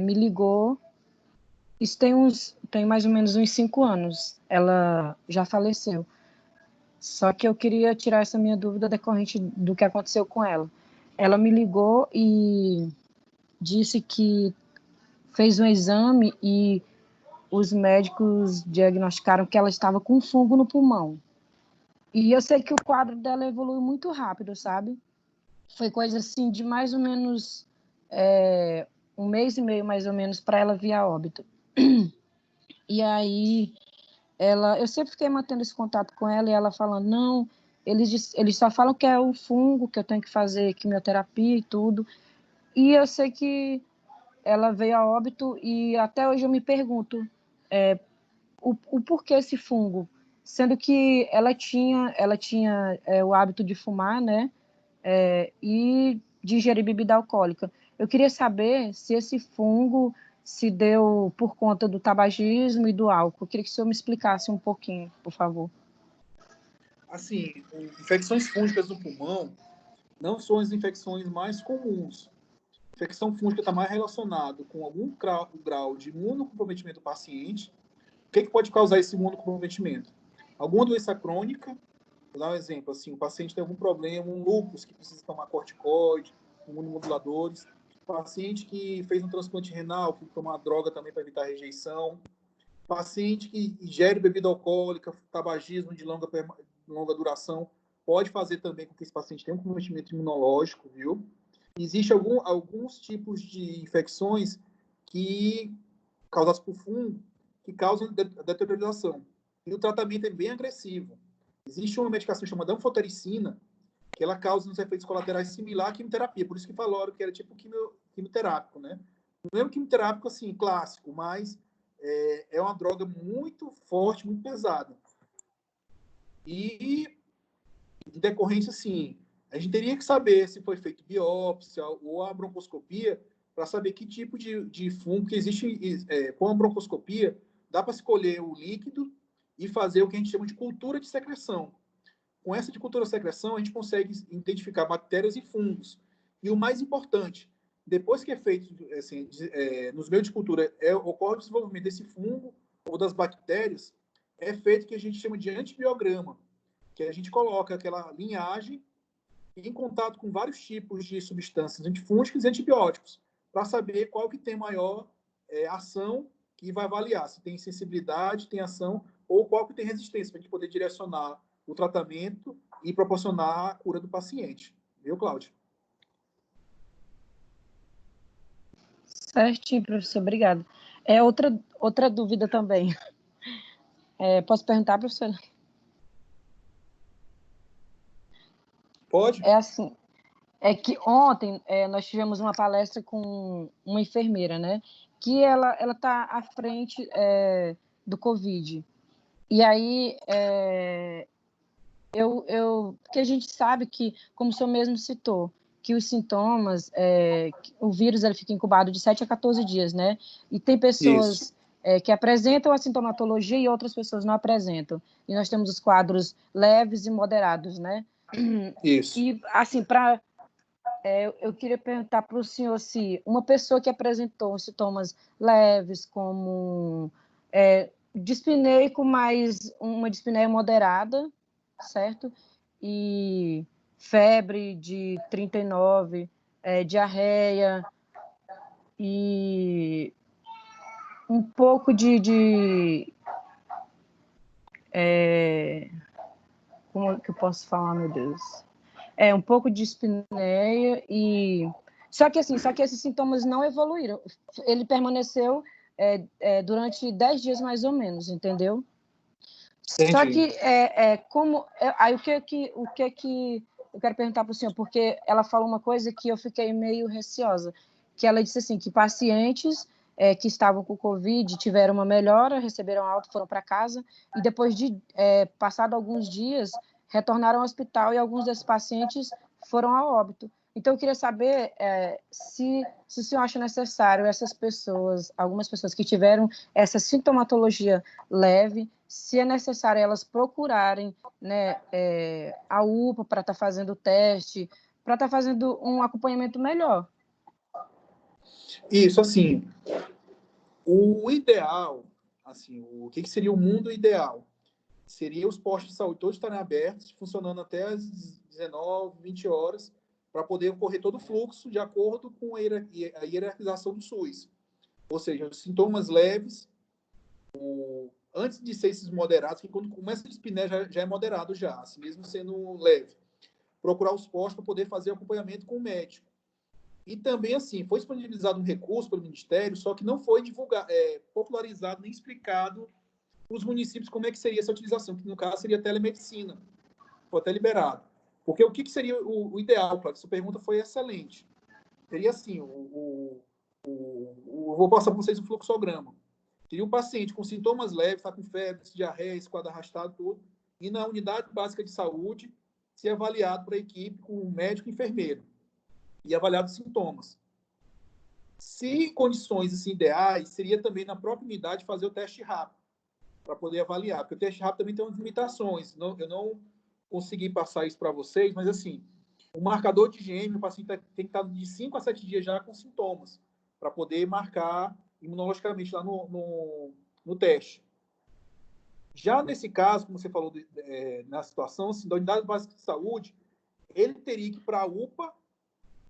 me ligou. Isso tem mais ou menos uns 5 anos. Ela já faleceu. Só que eu queria tirar essa minha dúvida decorrente do que aconteceu com ela. Ela me ligou e disse que fez um exame e os médicos diagnosticaram que ela estava com fungo no pulmão. E eu sei que o quadro dela evoluiu muito rápido, sabe? Foi coisa assim de mais ou menos 1 mês e meio, mais ou menos, para ela vir a óbito. E aí, eu sempre fiquei mantendo esse contato com ela e ela falando, não, eles só falam que é o fungo, que eu tenho que fazer quimioterapia e tudo. E eu sei que ela veio a óbito e até hoje eu me pergunto o porquê esse fungo, sendo que ela tinha o hábito de fumar, né? E de ingerir bebida alcoólica. Eu queria saber se esse fungo se deu por conta do tabagismo e do álcool. Eu queria que o senhor me explicasse um pouquinho, por favor. Assim, infecções fúngicas no pulmão não são as infecções mais comuns. A infecção fúngica está mais relacionada com algum grau de imunocomprometimento do paciente. O que pode causar esse imunocomprometimento? Alguma doença crônica. Vou dar um exemplo, assim, o paciente tem algum problema, um lúpus que precisa tomar corticoide, imunomoduladores, paciente que fez um transplante renal, que toma uma droga também para evitar rejeição, paciente que ingere bebida alcoólica, tabagismo de longa duração, pode fazer também com que esse paciente tenha um comprometimento imunológico, viu? Existem alguns tipos de infecções que causadas por fungo, que causam deterioração. E o tratamento é bem agressivo. Existe uma medicação chamada anfotericina, que ela causa uns efeitos colaterais similares à quimioterapia. Por isso que falaram que era tipo quimioterápico, né? Não é um quimioterápico, assim, clássico, mas é uma droga muito forte, muito pesada. E, em decorrência, assim, a gente teria que saber se foi feito biópsia ou a broncoscopia para saber que tipo de fungo que existe. Com a broncoscopia, dá para escolher o líquido e fazer o que a gente chama de cultura de secreção. Com essa de cultura de secreção, a gente consegue identificar bactérias e fungos. E o mais importante, depois que é feito, assim, nos meios de cultura, ocorre o desenvolvimento desse fungo ou das bactérias, é feito o que a gente chama de antibiograma, que a gente coloca aquela linhagem em contato com vários tipos de substâncias antifúngicas e antibióticos, para saber qual que tem maior ação, que vai avaliar se tem sensibilidade, tem ação, ou qual que tem resistência, para a gente poder direcionar o tratamento e proporcionar a cura do paciente. Viu, Cláudio? Certinho, professor, obrigada. Outra dúvida também. Posso perguntar, professora? Pode? É assim, é que ontem nós tivemos uma palestra com uma enfermeira, né? Que ela está à frente do Covid. E aí, que a gente sabe que, como o senhor mesmo citou, que os sintomas, o vírus ele fica incubado de 7 a 14 dias, né? E tem pessoas que apresentam a sintomatologia e outras pessoas não apresentam. E nós temos os quadros leves e moderados, né? Isso. E, assim, eu queria perguntar para o senhor se uma pessoa que apresentou sintomas leves, como dispneia com mais uma dispneia moderada, certo? E febre de 39, diarreia e um pouco como é que eu posso falar, meu Deus? Um pouco de dispneia e... Só que esses sintomas não evoluíram. Ele permaneceu durante 10 dias, mais ou menos, entendeu? Entendi. Só que, aí o que eu quero perguntar para o senhor, porque ela falou uma coisa que eu fiquei meio receosa, que ela disse assim, que pacientes que estavam com Covid tiveram uma melhora, receberam alta, foram para casa, e depois de passado alguns dias, retornaram ao hospital e alguns desses pacientes foram a óbito. Então, eu queria saber se o senhor acha necessário essas pessoas, algumas pessoas que tiveram essa sintomatologia leve, se é necessário elas procurarem, né, a UPA para estar fazendo o teste, para estar fazendo um acompanhamento melhor. Isso, assim, o ideal, assim, o que seria o mundo ideal? Seria os postos de saúde todos estarem abertos, funcionando até as 19, 20 horas, para poder ocorrer todo o fluxo de acordo com a hierarquização do SUS. Ou seja, os sintomas leves, antes de ser esses moderados, que quando começa a dispneia já é moderado já, assim, mesmo sendo leve. Procurar os postos para poder fazer acompanhamento com o médico. E também, assim, foi disponibilizado um recurso pelo Ministério, só que não foi divulgado, popularizado nem explicado para os municípios como é que seria essa utilização, que no caso seria telemedicina. Foi até liberado. Porque o que seria o ideal, Cláudio? Essa pergunta foi excelente. Seria assim, vou passar para vocês o fluxograma. Seria um paciente com sintomas leves, está com febre, diarreia, esse quadro arrastado, tudo, e na unidade básica de saúde, ser avaliado para a equipe com um médico e enfermeiro, e avaliado os sintomas. Se em condições assim, ideais, seria também na própria unidade fazer o teste rápido, para poder avaliar, porque o teste rápido também tem umas limitações. Eu não consegui passar isso para vocês, mas assim, o marcador de IgM, o paciente tem que estar de 5 a 7 dias já com sintomas, para poder marcar imunologicamente lá no teste. Já nesse caso, como você falou na situação assim, da unidade básica de saúde, ele teria que ir para a UPA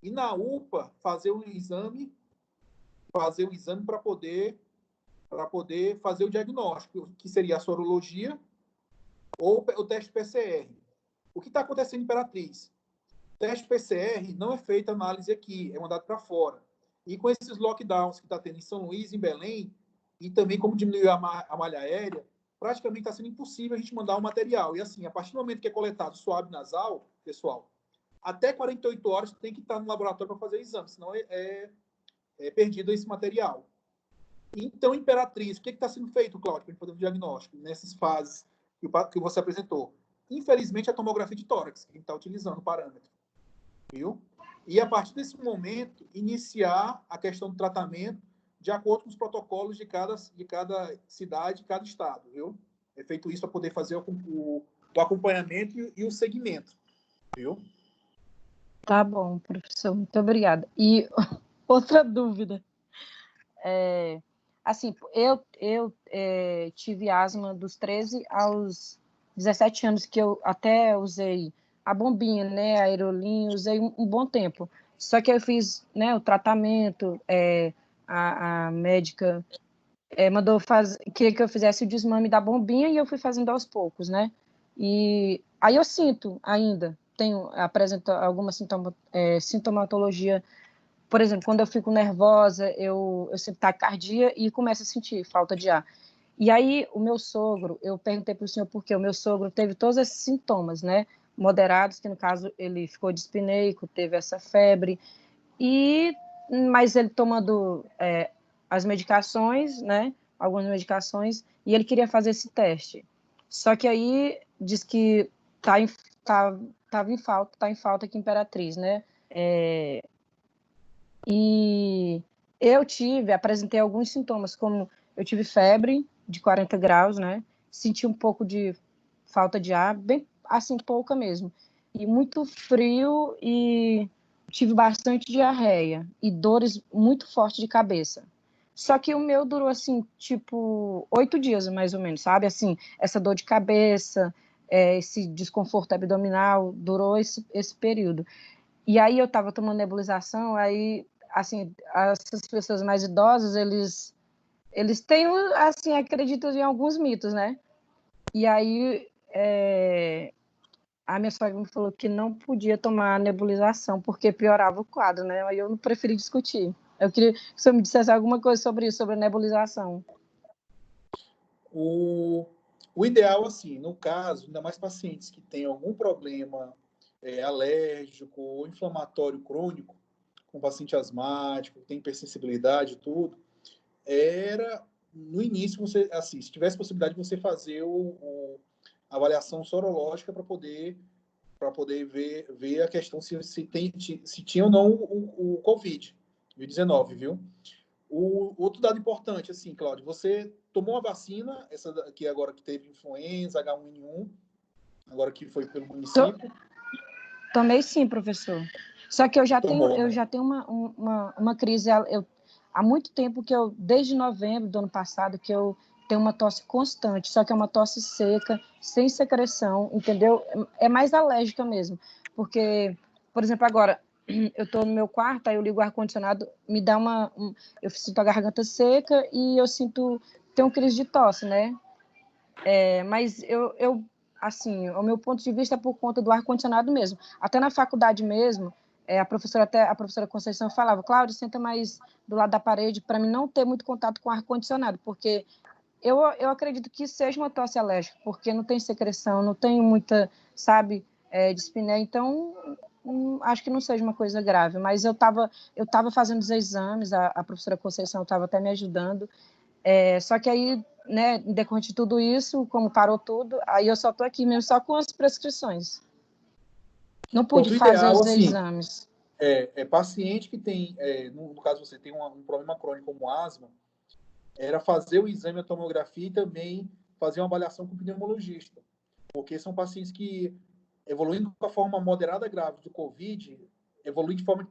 e na UPA fazer o exame para poder fazer o diagnóstico, que seria a sorologia ou o teste PCR. O que está acontecendo em Imperatriz? O teste PCR não é feita análise aqui, é mandado para fora. E com esses lockdowns que está tendo em São Luís, em Belém, e também como diminuiu a malha aérea, praticamente está sendo impossível a gente mandar o material. E assim, a partir do momento que é coletado suave nasal, pessoal, até 48 horas tem que estar no laboratório para fazer o exame, senão é perdido esse material. Então, Imperatriz, o que está sendo feito, Cláudio, para fazer o diagnóstico nessas fases que você apresentou? Infelizmente, a tomografia de tórax, que a gente está utilizando o parâmetro. Viu? E, a partir desse momento, iniciar a questão do tratamento de acordo com os protocolos de cada cidade, de cada estado. Viu? É feito isso para poder fazer o acompanhamento e o segmento. Viu? Tá bom, professor, muito obrigada. E outra dúvida. Assim, eu tive asma dos 13 aos 17 anos, que eu até usei a bombinha, né, a aerolinha, usei um bom tempo. Só que eu fiz, né, o tratamento, a médica mandou queria que eu fizesse o desmame da bombinha e eu fui fazendo aos poucos, né? E aí eu sinto ainda, apresento alguma sintomatologia. Por exemplo, quando eu fico nervosa, eu sinto taquicardia e começo a sentir falta de ar. E aí, o meu sogro, eu perguntei para o senhor por quê. O meu sogro teve todos esses sintomas, né? Moderados, que no caso ele ficou dispneico, teve essa febre, mas ele tomando as medicações, né? Algumas medicações, e ele queria fazer esse teste. Só que aí diz que tá em falta aqui em Imperatriz, né? E eu apresentei alguns sintomas, como eu tive febre de 40 graus, né? Senti um pouco de falta de ar, bem assim, pouca mesmo. E muito frio e tive bastante diarreia e dores muito fortes de cabeça. Só que o meu durou, assim, tipo, 8 dias, mais ou menos, sabe? Assim, essa dor de cabeça, esse desconforto abdominal, durou esse período. E aí eu estava tomando nebulização, aí, assim, essas pessoas mais idosas, eles têm, assim, acreditam em alguns mitos, né? E aí a minha sogra me falou que não podia tomar nebulização, porque piorava o quadro, né? Aí eu não preferi discutir. Eu queria que você me dissesse alguma coisa sobre isso, sobre a nebulização. O ideal, assim, no caso, ainda mais pacientes que têm algum problema alérgico ou inflamatório crônico, com paciente asmático, que tem hipersensibilidade e tudo, era, no início, você, assim, se tivesse possibilidade de você fazer a avaliação sorológica para poder ver a questão se tinha ou não o Covid-19, viu? O outro dado importante, assim, Cláudio, você tomou a vacina, essa aqui agora que teve influenza, H1N1, agora que foi pelo município? Tomei sim, professor. Só que eu já Tomou, tenho, eu né? já tenho uma crise, há muito tempo que desde novembro do ano passado, que eu tenho uma tosse constante, só que é uma tosse seca, sem secreção, entendeu? É mais alérgica mesmo, porque, por exemplo, agora, eu estou no meu quarto, aí eu ligo o ar-condicionado, me dá eu sinto a garganta seca e eu tenho crise de tosse, né? Mas assim, o meu ponto de vista é por conta do ar-condicionado mesmo. Até na faculdade mesmo, a professora Conceição falava, Cláudia, senta mais do lado da parede para mim não ter muito contato com ar-condicionado, porque eu acredito que seja uma tosse alérgica, porque não tem secreção, não tem muita, sabe, dispneia, então acho que não seja uma coisa grave, mas eu estava fazendo os exames, a professora Conceição estava até me ajudando, só que aí, né, em decorrente de tudo isso, como parou tudo, aí eu só estou aqui mesmo só com as prescrições. Não pude fazer ideal, os assim, exames. Paciente que tem, no caso você tem um problema crônico como asma, era fazer o exame, a tomografia e também fazer uma avaliação com o pneumologista, porque são pacientes que evoluindo com a forma moderada grave do COVID, evoluem de forma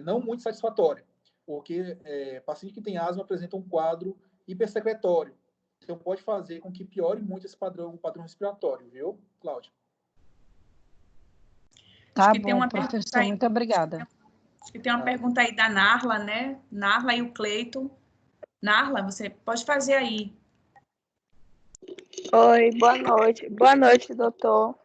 não muito satisfatória, porque paciente que tem asma apresenta um quadro hipersecretório, então pode fazer com que piore muito esse padrão respiratório, viu, Cláudia? Tá bom, professor, muito obrigada. Acho que tem uma pergunta aí da Narla, né? Narla e o Cleito. Narla, você pode fazer aí. Oi, boa noite. Boa noite, doutor.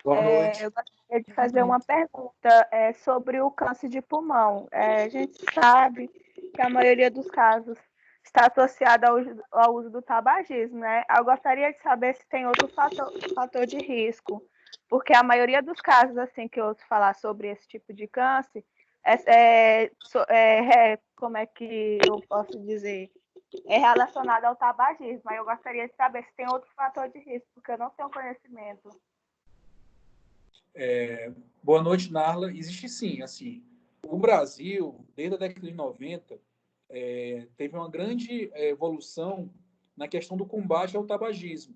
Boa noite. Eu gostaria de fazer uma pergunta sobre o câncer de pulmão. A gente sabe que a maioria dos casos está associada ao uso do tabagismo, né? Eu gostaria de saber se tem outro fator de risco, porque a maioria dos casos assim que eu ouço falar sobre esse tipo de câncer como é que eu posso dizer? É relacionado ao tabagismo. Aí eu gostaria de saber se tem outro fator de risco, porque eu não tenho conhecimento. Boa noite, Narla. Existe sim, assim, o Brasil, desde a década de 90, teve uma grande evolução na questão do combate ao tabagismo.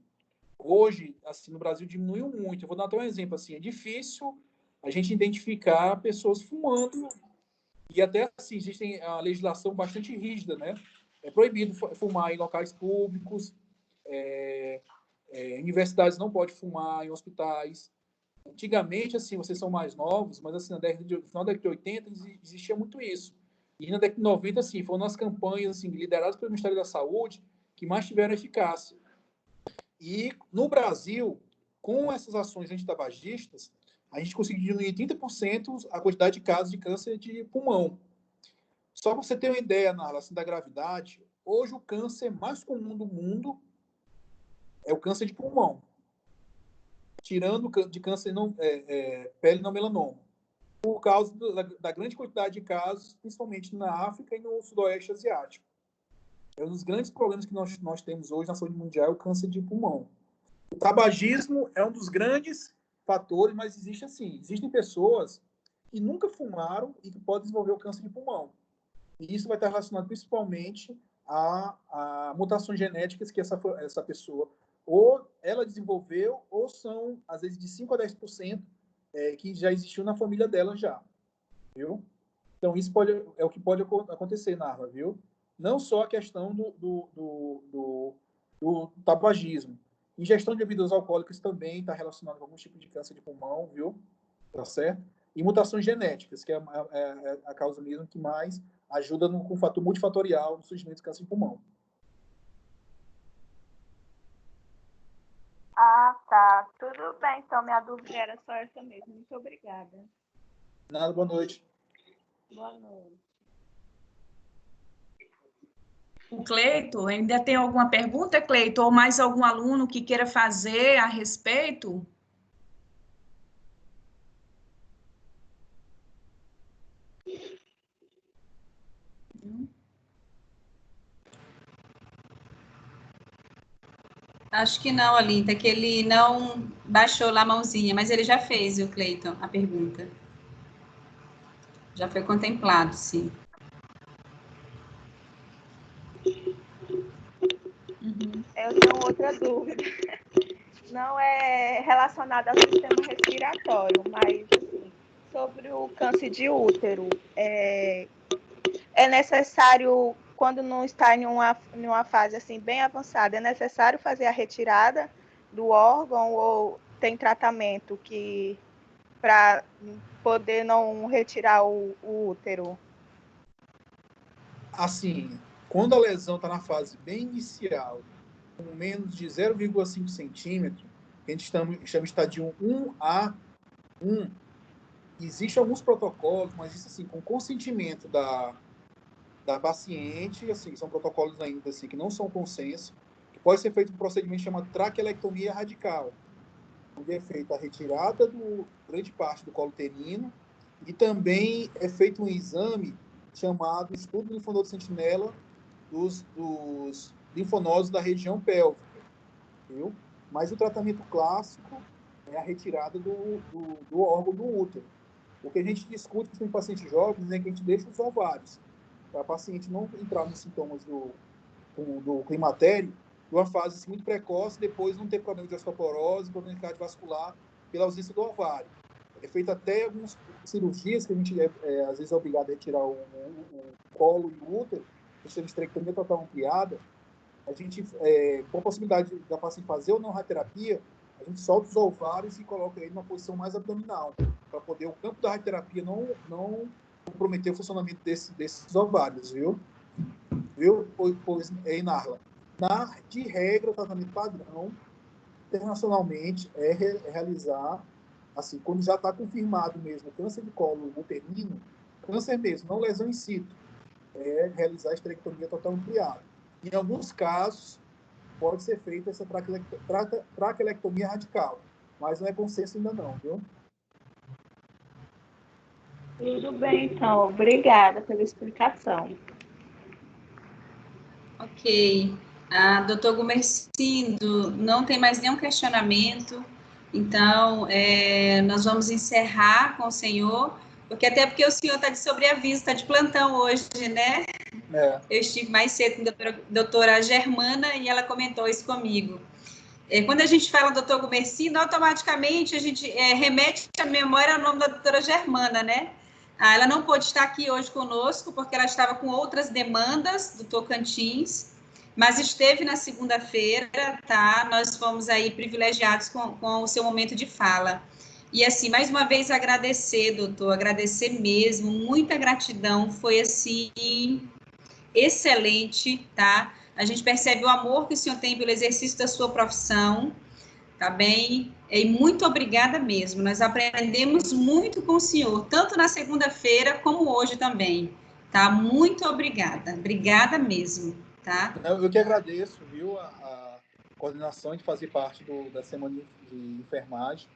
Hoje, assim, no Brasil diminuiu muito. Eu vou dar até um exemplo, assim, é difícil a gente identificar pessoas fumando e até, assim, existe a legislação bastante rígida, né? É proibido fumar em locais públicos, universidades não podem fumar em hospitais. Antigamente, assim, vocês são mais novos, mas assim, no final da década de 80 existia muito isso. E na década de 90, assim, foram as campanhas assim, lideradas pelo Ministério da Saúde que mais tiveram eficácia. E no Brasil, com essas ações antitabagistas, a gente conseguiu diminuir 30% a quantidade de casos de câncer de pulmão. Só para você ter uma ideia, Narla, assim, da gravidade, hoje o câncer mais comum do mundo é o câncer de pulmão, tirando de câncer pele não melanoma, por causa da grande quantidade de casos, principalmente na África e no Sudoeste Asiático. É um dos grandes problemas que nós temos hoje na saúde mundial, é o câncer de pulmão. O tabagismo é um dos grandes fatores, mas existem pessoas que nunca fumaram e que podem desenvolver o câncer de pulmão. E isso vai estar relacionado principalmente a mutações genéticas que essa pessoa ou ela desenvolveu, ou são, às vezes, de 5% a 10% que já existiu na família dela já, viu? Então, isso é o que pode acontecer, Narla, viu? Não só a questão do tabagismo. Ingestão de bebidas alcoólicas também está relacionada com algum tipo de câncer de pulmão, viu? Tá certo? E mutações genéticas, que é a causa mesmo que mais ajuda com o fator multifatorial no surgimento do câncer de pulmão. Ah, tá. Tudo bem, então minha dúvida era só essa mesmo. Muito obrigada. Nada, boa noite. Boa noite. O Cleito, ainda tem alguma pergunta, Cleito? Ou mais algum aluno que queira fazer a respeito? Acho que não, Olinda, que ele não baixou lá a mãozinha, mas ele já fez, o Cleiton, a pergunta. Já foi contemplado, sim. Eu tenho outra dúvida. Não é relacionada ao sistema respiratório, mas assim, sobre o câncer de útero. É necessário, quando não está em uma fase assim bem avançada, é necessário fazer a retirada do órgão ou tem tratamento para poder não retirar o útero? Assim, quando a lesão está na fase bem inicial, com menos de 0,5 centímetro, que a gente chama de estadio 1A1, existem alguns protocolos, mas isso assim, com consentimento da paciente, assim, são protocolos ainda assim, que não são consenso, que pode ser feito um procedimento chamado traquelectomia radical, onde é feita a retirada do grande parte do colo uterino e também é feito um exame chamado estudo do linfonodo sentinela dos linfonodos da região pélvica, viu? Mas o tratamento clássico é a retirada do órgão do útero. O que a gente discute com os pacientes jovens é que a gente deixa os ovários, para a paciente não entrar nos sintomas do climatério, de uma fase assim, muito precoce, depois não ter problema de osteoporose, problema cardiovascular, pela ausência do ovário. É feito até algumas cirurgias que a gente às vezes é obrigado a retirar o colo e o útero, a esterectomia total ampliada. A gente, com a possibilidade da paciente fazer ou não radioterapia, a gente solta os ovários e coloca ele numa posição mais abdominal, para poder o campo da radioterapia não comprometer o funcionamento desses ovários, viu? Pois, Narla. De regra, o tratamento padrão, internacionalmente, é realizar, assim, quando já está confirmado mesmo câncer de colo uterino, câncer mesmo, não lesão in situ, é realizar a esterectomia total ampliada. Em alguns casos, pode ser feita essa traquelectomia radical, mas não é consenso ainda não, viu? Tudo bem, então. Obrigada pela explicação. Ok. Doutor Gumercindo, não tem mais nenhum questionamento, então nós vamos encerrar com o senhor, porque o senhor está de sobreaviso, está de plantão hoje, né? Eu estive mais cedo com a doutora Germana e ela comentou isso comigo. Quando a gente fala doutor Gumercindo, automaticamente a gente remete à memória ao nome da doutora Germana, né? Ela não pôde estar aqui hoje conosco, porque ela estava com outras demandas do Tocantins, mas esteve na segunda-feira, tá? Nós fomos aí privilegiados com o seu momento de fala. E assim, mais uma vez agradecer, doutor, agradecer mesmo, muita gratidão, foi assim, excelente, tá? A gente percebe o amor que o senhor tem pelo exercício da sua profissão, Tá bem? E muito obrigada mesmo. Nós aprendemos muito com o senhor, tanto na segunda-feira como hoje também. Tá? Muito obrigada. Obrigada mesmo, tá? Eu que agradeço, viu, a coordenação de fazer parte da semana de enfermagem.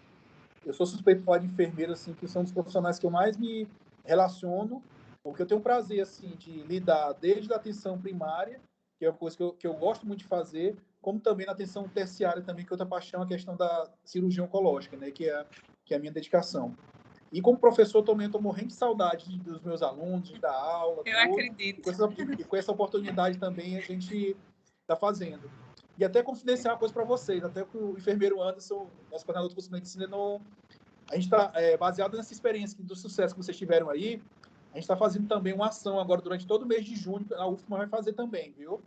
Eu sou suspeito de falar de enfermeiro, assim, que são os profissionais que eu mais me relaciono, porque eu tenho o prazer, assim, de lidar desde a atenção primária, que é uma coisa que eu gosto muito de fazer, como também na atenção terciária também, que é outra paixão, a questão da cirurgia oncológica, né, que é a minha dedicação. E como professor também estou morrendo de saudade dos meus alunos, de dar aula, Eu acredito. E com essa oportunidade também a gente está fazendo. E até confidenciar uma coisa para vocês, até que o enfermeiro Anderson, nosso coordenador do curso de medicina, a gente está baseado nessa experiência do sucesso que vocês tiveram aí, a gente está fazendo também uma ação agora durante todo o mês de junho, a UFMA vai fazer também, viu?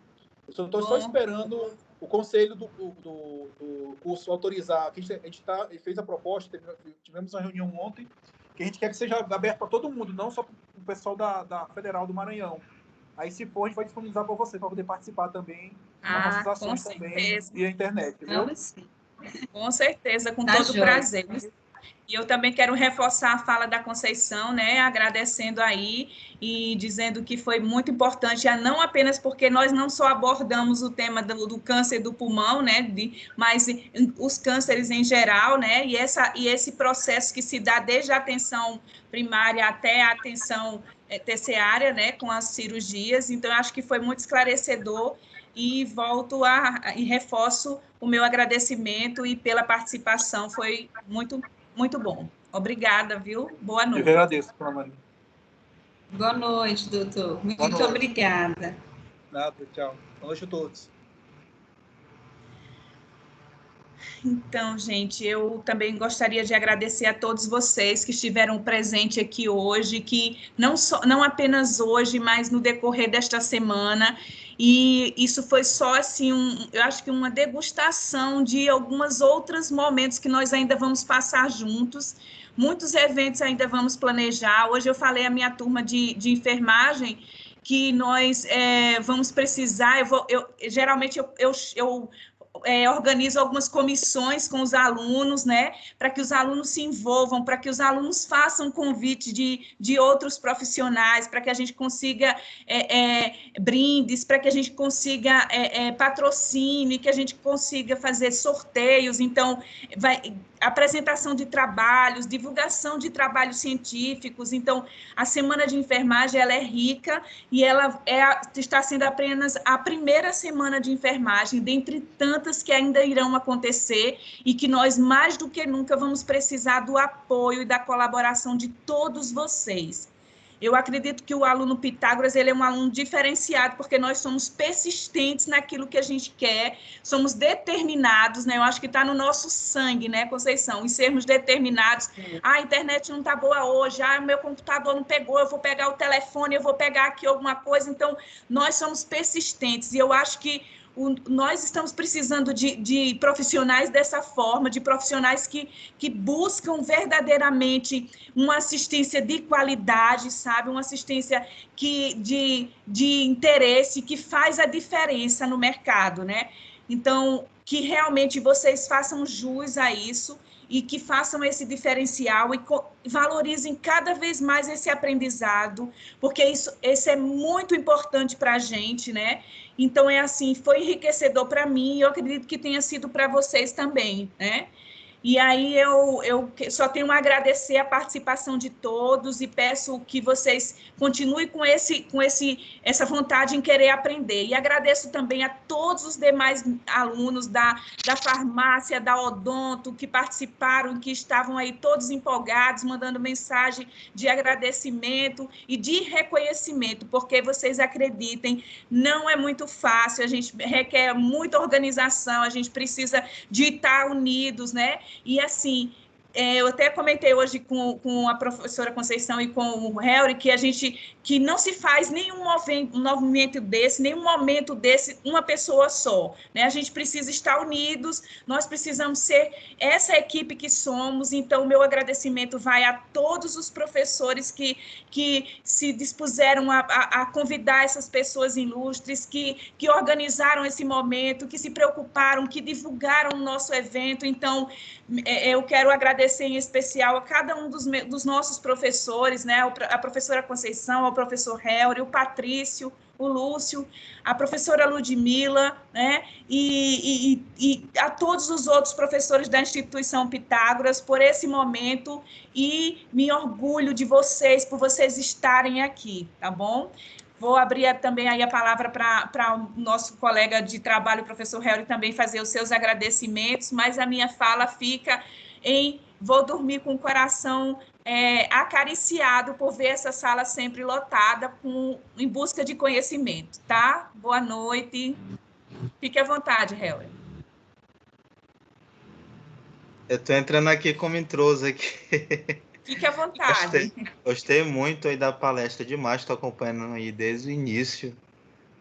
Eu estou só esperando o conselho do curso autorizar, que a gente fez a proposta, tivemos uma reunião ontem, que a gente quer que seja aberto para todo mundo, não só para o pessoal da Federal do Maranhão. Aí, se for, a gente vai disponibilizar para você, para poder participar também das nossas ações também via internet, viu? Com certeza, com Tá todo joia. prazer. E eu também quero reforçar a fala da Conceição, né, agradecendo aí e dizendo que foi muito importante, não apenas porque nós não só abordamos o tema do câncer do pulmão, né, mas os cânceres em geral, né, e esse processo que se dá desde a atenção primária até a atenção terciária, né, com as cirurgias. Então, eu acho que foi muito esclarecedor e e reforço o meu agradecimento e pela participação, foi muito bom. Obrigada, viu? Boa noite. Eu que agradeço, Dona Maria. Boa noite, doutor. Muito obrigada. Nada, tchau. Boa noite a todos. Então, gente, eu também gostaria de agradecer a todos vocês que estiveram presentes aqui hoje, que não apenas hoje, mas no decorrer desta semana. E isso foi só, assim, eu acho que uma degustação de alguns outros momentos que nós ainda vamos passar juntos. Muitos eventos ainda vamos planejar. Hoje eu falei à minha turma de enfermagem que nós vamos precisar, geralmente eu organizo algumas comissões com os alunos, né, para que os alunos se envolvam, para que os alunos façam convite de outros profissionais, para que a gente consiga brindes, para que a gente consiga patrocínio, que a gente consiga fazer sorteios. Então, apresentação de trabalhos, divulgação de trabalhos científicos. Então, a Semana de Enfermagem, ela é rica e ela está sendo apenas a primeira semana de enfermagem, dentre tantas que ainda irão acontecer e que nós, mais do que nunca, vamos precisar do apoio e da colaboração de todos vocês. Eu acredito que o aluno Pitágoras, ele é um aluno diferenciado, porque nós somos persistentes naquilo que a gente quer, somos determinados, né? Eu acho que está no nosso sangue, né, Conceição? Em sermos determinados. A internet não está boa hoje, meu computador não pegou, eu vou pegar o telefone, eu vou pegar aqui alguma coisa. Então, nós somos persistentes, e eu acho que nós estamos precisando de profissionais dessa forma, de profissionais que buscam verdadeiramente uma assistência de qualidade, sabe? Uma assistência de interesse, que faz a diferença no mercado, né? Então, que realmente vocês façam jus a isso e que façam esse diferencial e valorizem cada vez mais esse aprendizado, porque esse é muito importante para a gente, né? Então, assim, foi enriquecedor para mim e eu acredito que tenha sido para vocês também, né? E aí eu só tenho a agradecer a participação de todos e peço que vocês continuem com essa vontade em querer aprender. E agradeço também a todos os demais alunos da farmácia, da Odonto, que participaram, que estavam aí todos empolgados, mandando mensagem de agradecimento e de reconhecimento, porque vocês acreditem, não é muito fácil, a gente requer muita organização, a gente precisa de estar unidos, né? E, assim, eu até comentei hoje com a professora Conceição e com o Helry que não se faz nenhum movimento desse, nenhum momento desse, uma pessoa só, né? A gente precisa estar unidos, nós precisamos ser essa equipe que somos. Então, o meu agradecimento vai a todos os professores que se dispuseram a convidar essas pessoas ilustres, que organizaram esse momento, que se preocuparam, que divulgaram o nosso evento. Então, eu quero agradecer em especial a cada um dos nossos professores, né? A professora Conceição, ao professor Helry, o Patrício, o Lúcio, a professora Ludmila, né? E a todos os outros professores da instituição Pitágoras por esse momento, e me orgulho de vocês, por vocês estarem aqui, tá bom? Vou abrir também aí a palavra para o nosso colega de trabalho, o professor Helry, também fazer os seus agradecimentos, mas a minha fala fica em vou dormir com o coração acariciado por ver essa sala sempre lotada em busca de conhecimento, tá? Boa noite. Fique à vontade, Helry. Eu estou entrando aqui como intruso aqui. Fique à vontade. Gostei muito aí da palestra demais, estou acompanhando aí desde o início.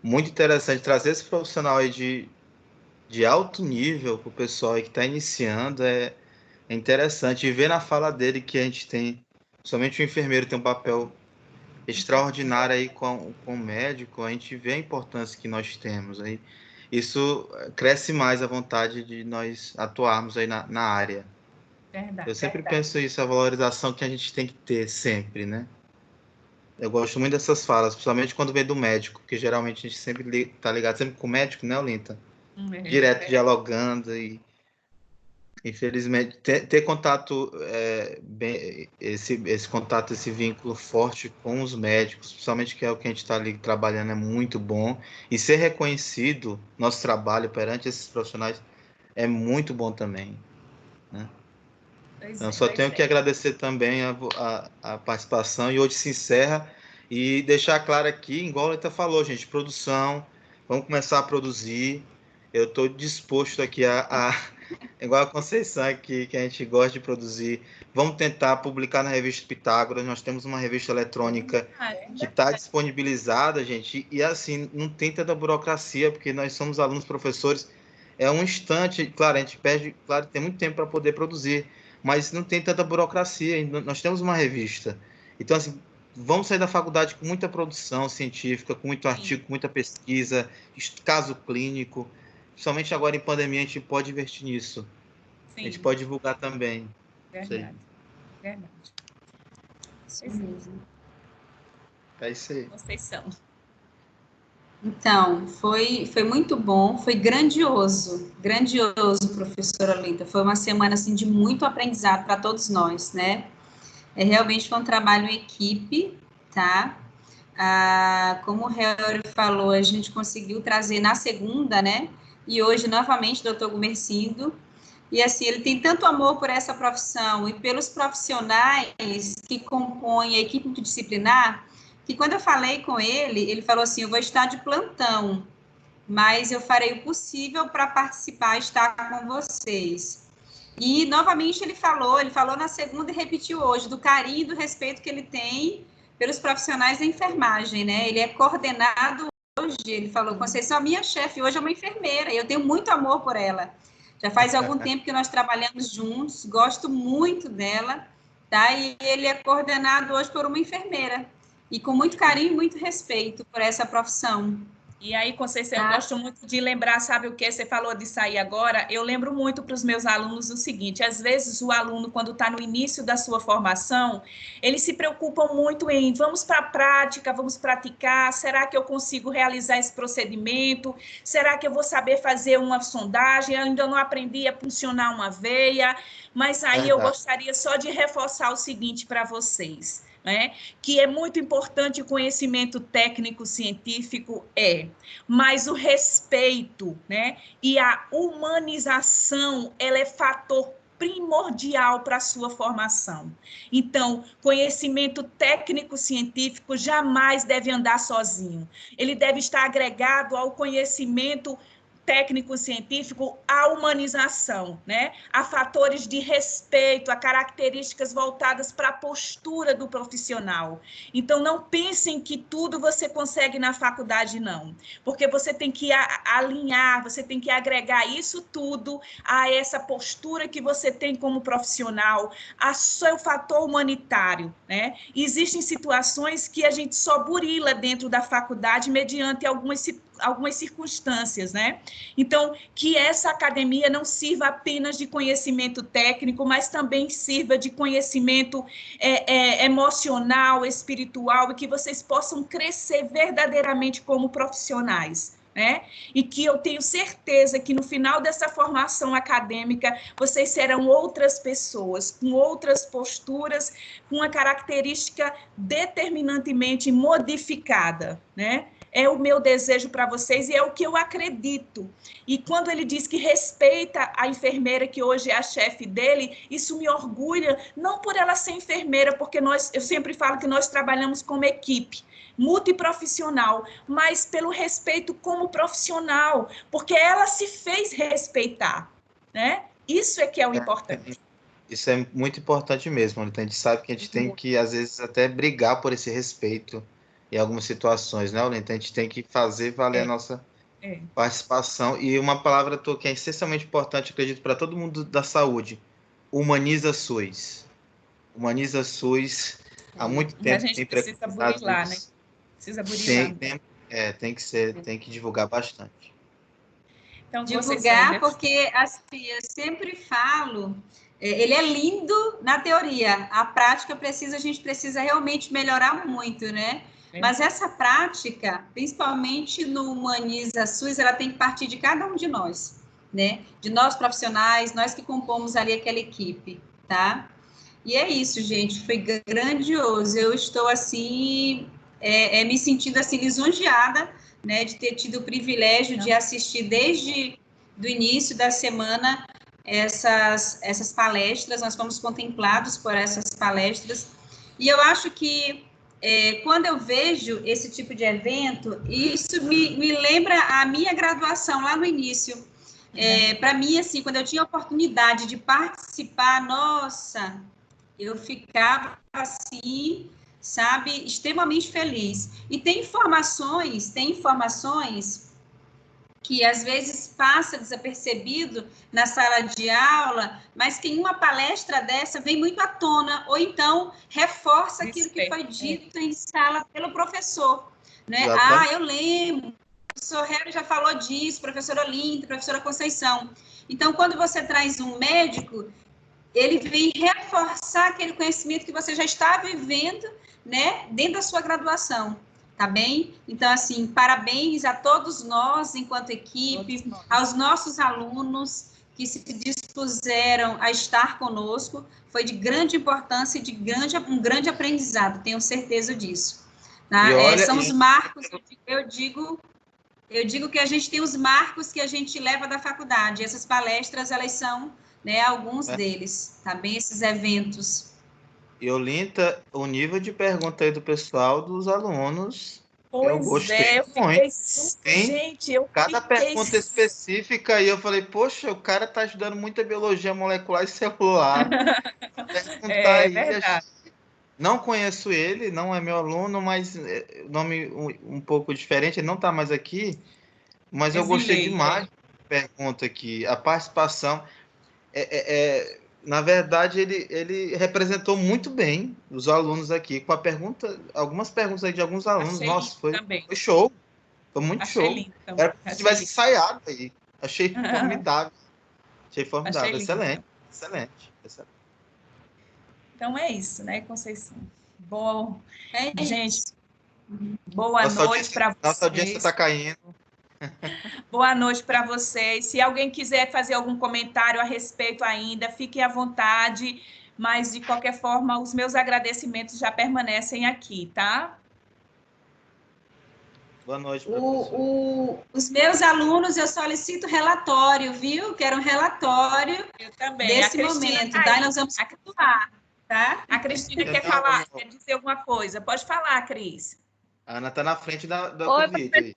Muito interessante trazer esse profissional aí de alto nível para o pessoal aí que está iniciando. É interessante. E ver na fala dele que a gente tem, somente o enfermeiro tem um papel extraordinário aí com o médico, a gente vê a importância que nós temos aí. Isso cresce mais a vontade de nós atuarmos aí na área. Verdade, eu sempre penso isso, a valorização que a gente tem que ter sempre, né? Eu gosto muito dessas falas, principalmente quando vem do médico, porque geralmente a gente sempre tá ligado sempre com o médico, né, Olinta? Direto dialogando e infelizmente ter contato esse contato, esse vínculo forte com os médicos, principalmente que é o que a gente está ali trabalhando, é muito bom, e ser reconhecido nosso trabalho perante esses profissionais é muito bom também, né? Então, só tenho que agradecer também a participação, e hoje se encerra, e deixar claro aqui, igual a Leta falou, gente, produção, vamos começar a produzir. Eu estou disposto aqui igual a Conceição aqui, que a gente gosta de produzir, vamos tentar publicar na revista Pitágoras. Nós temos uma revista eletrônica que está disponibilizada, gente, e assim, não tem tanta burocracia, porque nós somos alunos, professores, é um instante, claro, a gente perde, claro, tem muito tempo para poder produzir, mas não tem tanta burocracia. Nós temos uma revista. Então, assim, vamos sair da faculdade com muita produção científica, com muito artigo, com muita pesquisa, caso clínico. Principalmente agora em pandemia, a gente pode investir nisso. Sim. A gente pode divulgar também. Verdade. Verdade. Isso mesmo. É isso aí. Conceição. Então, foi muito bom, foi grandioso, professora Olinta. Foi uma semana, assim, de muito aprendizado para todos nós, né? Realmente foi um trabalho em equipe, tá? Como o Helry falou, a gente conseguiu trazer na segunda, né? E hoje, novamente, o doutor Gumercindo. E, assim, ele tem tanto amor por essa profissão e pelos profissionais que compõem a equipe multidisciplinar, que quando eu falei com ele, ele falou assim, eu vou estar de plantão, mas eu farei o possível para participar, estar com vocês. E, novamente, ele falou na segunda e repetiu hoje, do carinho e do respeito que ele tem pelos profissionais da enfermagem, né? Ele é coordenado hoje, ele falou, Conceição, a minha chefe hoje é uma enfermeira, e eu tenho muito amor por ela. Já faz algum tempo que nós trabalhamos juntos, gosto muito dela, tá? E ele é coordenado hoje por uma enfermeira. E com muito carinho e muito respeito por essa profissão. E aí, Conceição, eu gosto muito de lembrar, sabe o que? Você falou de sair agora, eu lembro muito para os meus alunos o seguinte, às vezes o aluno, quando está no início da sua formação, eles se preocupam muito em, vamos para a prática, vamos praticar, será que eu consigo realizar esse procedimento? Será que eu vou saber fazer uma sondagem? Eu ainda não aprendi a funcionar uma veia, mas aí eu gostaria só de reforçar o seguinte para vocês, né? Que é muito importante o conhecimento técnico-científico, mas o respeito, né? E a humanização, ela é fator primordial para a sua formação. Então, conhecimento técnico-científico jamais deve andar sozinho. Ele deve estar agregado ao conhecimento técnico-científico, a humanização, né? A fatores de respeito, a características voltadas para a postura do profissional. Então, não pensem que tudo você consegue na faculdade, não. Porque você tem que alinhar, você tem que agregar isso tudo a essa postura que você tem como profissional, a seu fator humanitário, né? Existem situações que a gente só burila dentro da faculdade mediante algumas circunstâncias, né? Então, que essa academia não sirva apenas de conhecimento técnico, mas também sirva de conhecimento emocional, espiritual, e que vocês possam crescer verdadeiramente como profissionais, né? E que eu tenho certeza que no final dessa formação acadêmica, vocês serão outras pessoas, com outras posturas, com uma característica determinantemente modificada, né? É o meu desejo para vocês e é o que eu acredito. E quando ele diz que respeita a enfermeira, que hoje é a chefe dele, isso me orgulha, não por ela ser enfermeira, porque eu sempre falo que nós trabalhamos como equipe, multiprofissional, mas pelo respeito como profissional, porque ela se fez respeitar, né? Isso é que é o importante. Isso é muito importante mesmo, Anitta. A gente sabe que a gente tem que, às vezes, até brigar por esse respeito em algumas situações, né, Anitta? A gente tem que fazer valer a nossa participação. E uma palavra que é essencialmente importante, acredito, para todo mundo da saúde: humaniza SUS. Humaniza SUS. Há muito tempo a gente precisa burilar, né? Precisa burilar. Tem que divulgar bastante. Então, divulgar, porque assim, eu sempre falo, ele é lindo na teoria, a prática a gente precisa realmente melhorar muito, né? Mas essa prática, principalmente no Humaniza SUS, ela tem que partir de cada um de nós, né? De nós profissionais, nós que compomos ali aquela equipe, tá? E é isso, gente, foi grandioso. Eu estou, assim, me sentindo, assim, lisonjeada, né, de ter tido o privilégio de assistir desde do início da semana essas palestras. Nós fomos contemplados por essas palestras. E eu acho que, quando eu vejo esse tipo de evento, isso me lembra a minha graduação lá no início. Para mim, assim, quando eu tinha a oportunidade de participar, nossa, eu ficava assim, sabe, extremamente feliz. E tem informações que às vezes passa desapercebido na sala de aula, mas que em uma palestra dessa vem muito à tona, ou então reforça aquilo que foi dito em sala pelo professor, né? Eu lembro, o professor Harry já falou disso, professora Olinda, professora Conceição. Então, quando você traz um médico, ele vem reforçar aquele conhecimento que você já está vivendo, né, dentro da sua graduação, tá bem? Então, assim, parabéns a todos nós, enquanto equipe, aos nossos alunos que se dispuseram a estar conosco, foi de grande importância e de um grande aprendizado, tenho certeza disso. Tá? São os marcos, eu digo que a gente tem os marcos que a gente leva da faculdade, essas palestras, elas são, né, alguns deles, tá bem? Esses eventos. E, Olinda, o nível de pergunta aí do pessoal, dos alunos, eu gostei muito. Cada pergunta específica aí, eu falei, poxa, o cara tá estudando muita biologia molecular e celular. Verdade. Não conheço ele, não é meu aluno, mas nome um pouco diferente, ele não tá mais aqui, mas eu gostei demais da pergunta aqui, a participação. Na verdade, ele representou muito bem os alunos aqui, com algumas perguntas aí de alguns alunos. Nossa, foi show. Foi muito show. Era como se tivesse ensaiado aí. Achei formidável. Excelente. Então é isso, né, Conceição? Bom, gente, boa noite para vocês. Nossa audiência está caindo. Boa noite para vocês. Se alguém quiser fazer algum comentário a respeito ainda, fiquem à vontade, mas de qualquer forma, os meus agradecimentos já permanecem aqui, tá? Boa noite, professor. Os meus alunos, eu solicito relatório, viu? Quero um relatório desse momento. Daí nós vamos atuar, tá? A Cristina quer falar, quer dizer alguma coisa. Pode falar, Cris. A Ana está na frente da Covid.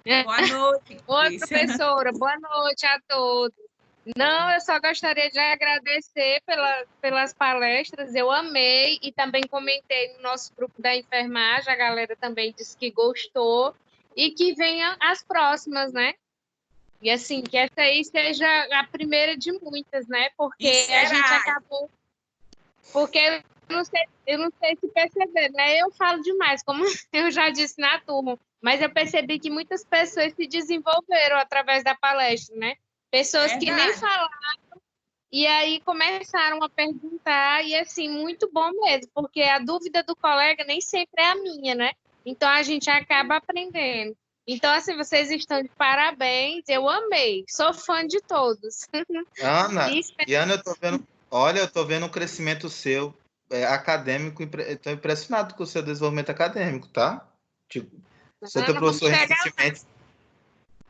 Boa noite. Oi, Cris. professora, boa noite a todos. Não, eu só gostaria de agradecer pelas palestras, eu amei e também comentei no nosso grupo da enfermagem, a galera também disse que gostou e que venha as próximas, né? E assim, que essa aí seja a primeira de muitas, né? Porque a gente acabou. Porque eu não sei se perceberam, né? Eu falo demais, como eu já disse na turma, mas eu percebi que muitas pessoas se desenvolveram através da palestra, né? Pessoas que nem falaram, e aí começaram a perguntar, e assim, muito bom mesmo, porque a dúvida do colega nem sempre é a minha, né? Então a gente acaba aprendendo. Então, assim, vocês estão de parabéns, eu amei, sou fã de todos. Ana, eu tô vendo um crescimento seu acadêmico, estou impressionado com o seu desenvolvimento acadêmico, tá? Tipo, seu teu professor recentemente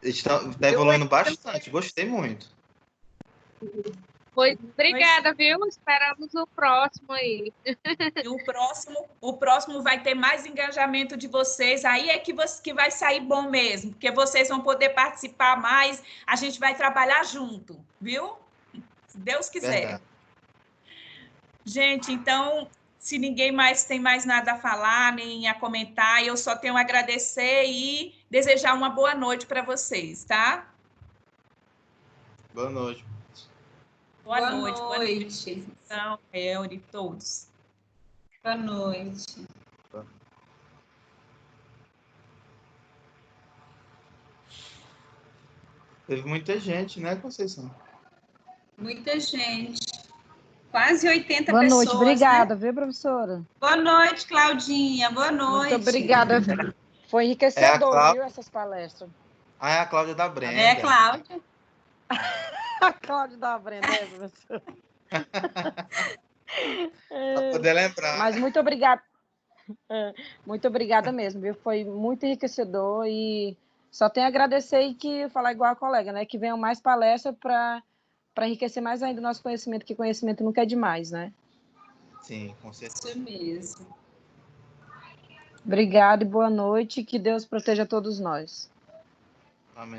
está evoluindo bastante, gostei muito. Obrigada, viu? Esperamos o próximo aí. E o próximo vai ter mais engajamento de vocês, aí é que vai sair bom mesmo, porque vocês vão poder participar mais, a gente vai trabalhar junto, viu? Se Deus quiser. Verdade. Gente, então, se ninguém mais tem mais nada a falar, nem a comentar, eu só tenho a agradecer e desejar uma boa noite para vocês, tá? Boa noite. Boa noite. Então, Elri, todos. Boa noite. Teve muita gente, né, Conceição? Muita gente. Quase 80 Boa pessoas. Boa noite, obrigada, né? viu, professora? Boa noite, Claudinha. Boa noite. Muito obrigada. Foi enriquecedor, viu, essas palestras. Ah, é a Cláudia da Brenda. É a Cláudia. A Cláudia da Brenda, professora. Para poder lembrar. Mas muito obrigada. Muito obrigada mesmo, viu? Foi muito enriquecedor e só tenho a agradecer e que falar igual a colega, né? Que venham mais palestras para enriquecer mais ainda o nosso conhecimento, que conhecimento nunca é demais, né? Sim, com certeza. Isso mesmo. Obrigada e boa noite. Que Deus proteja todos nós. Amém.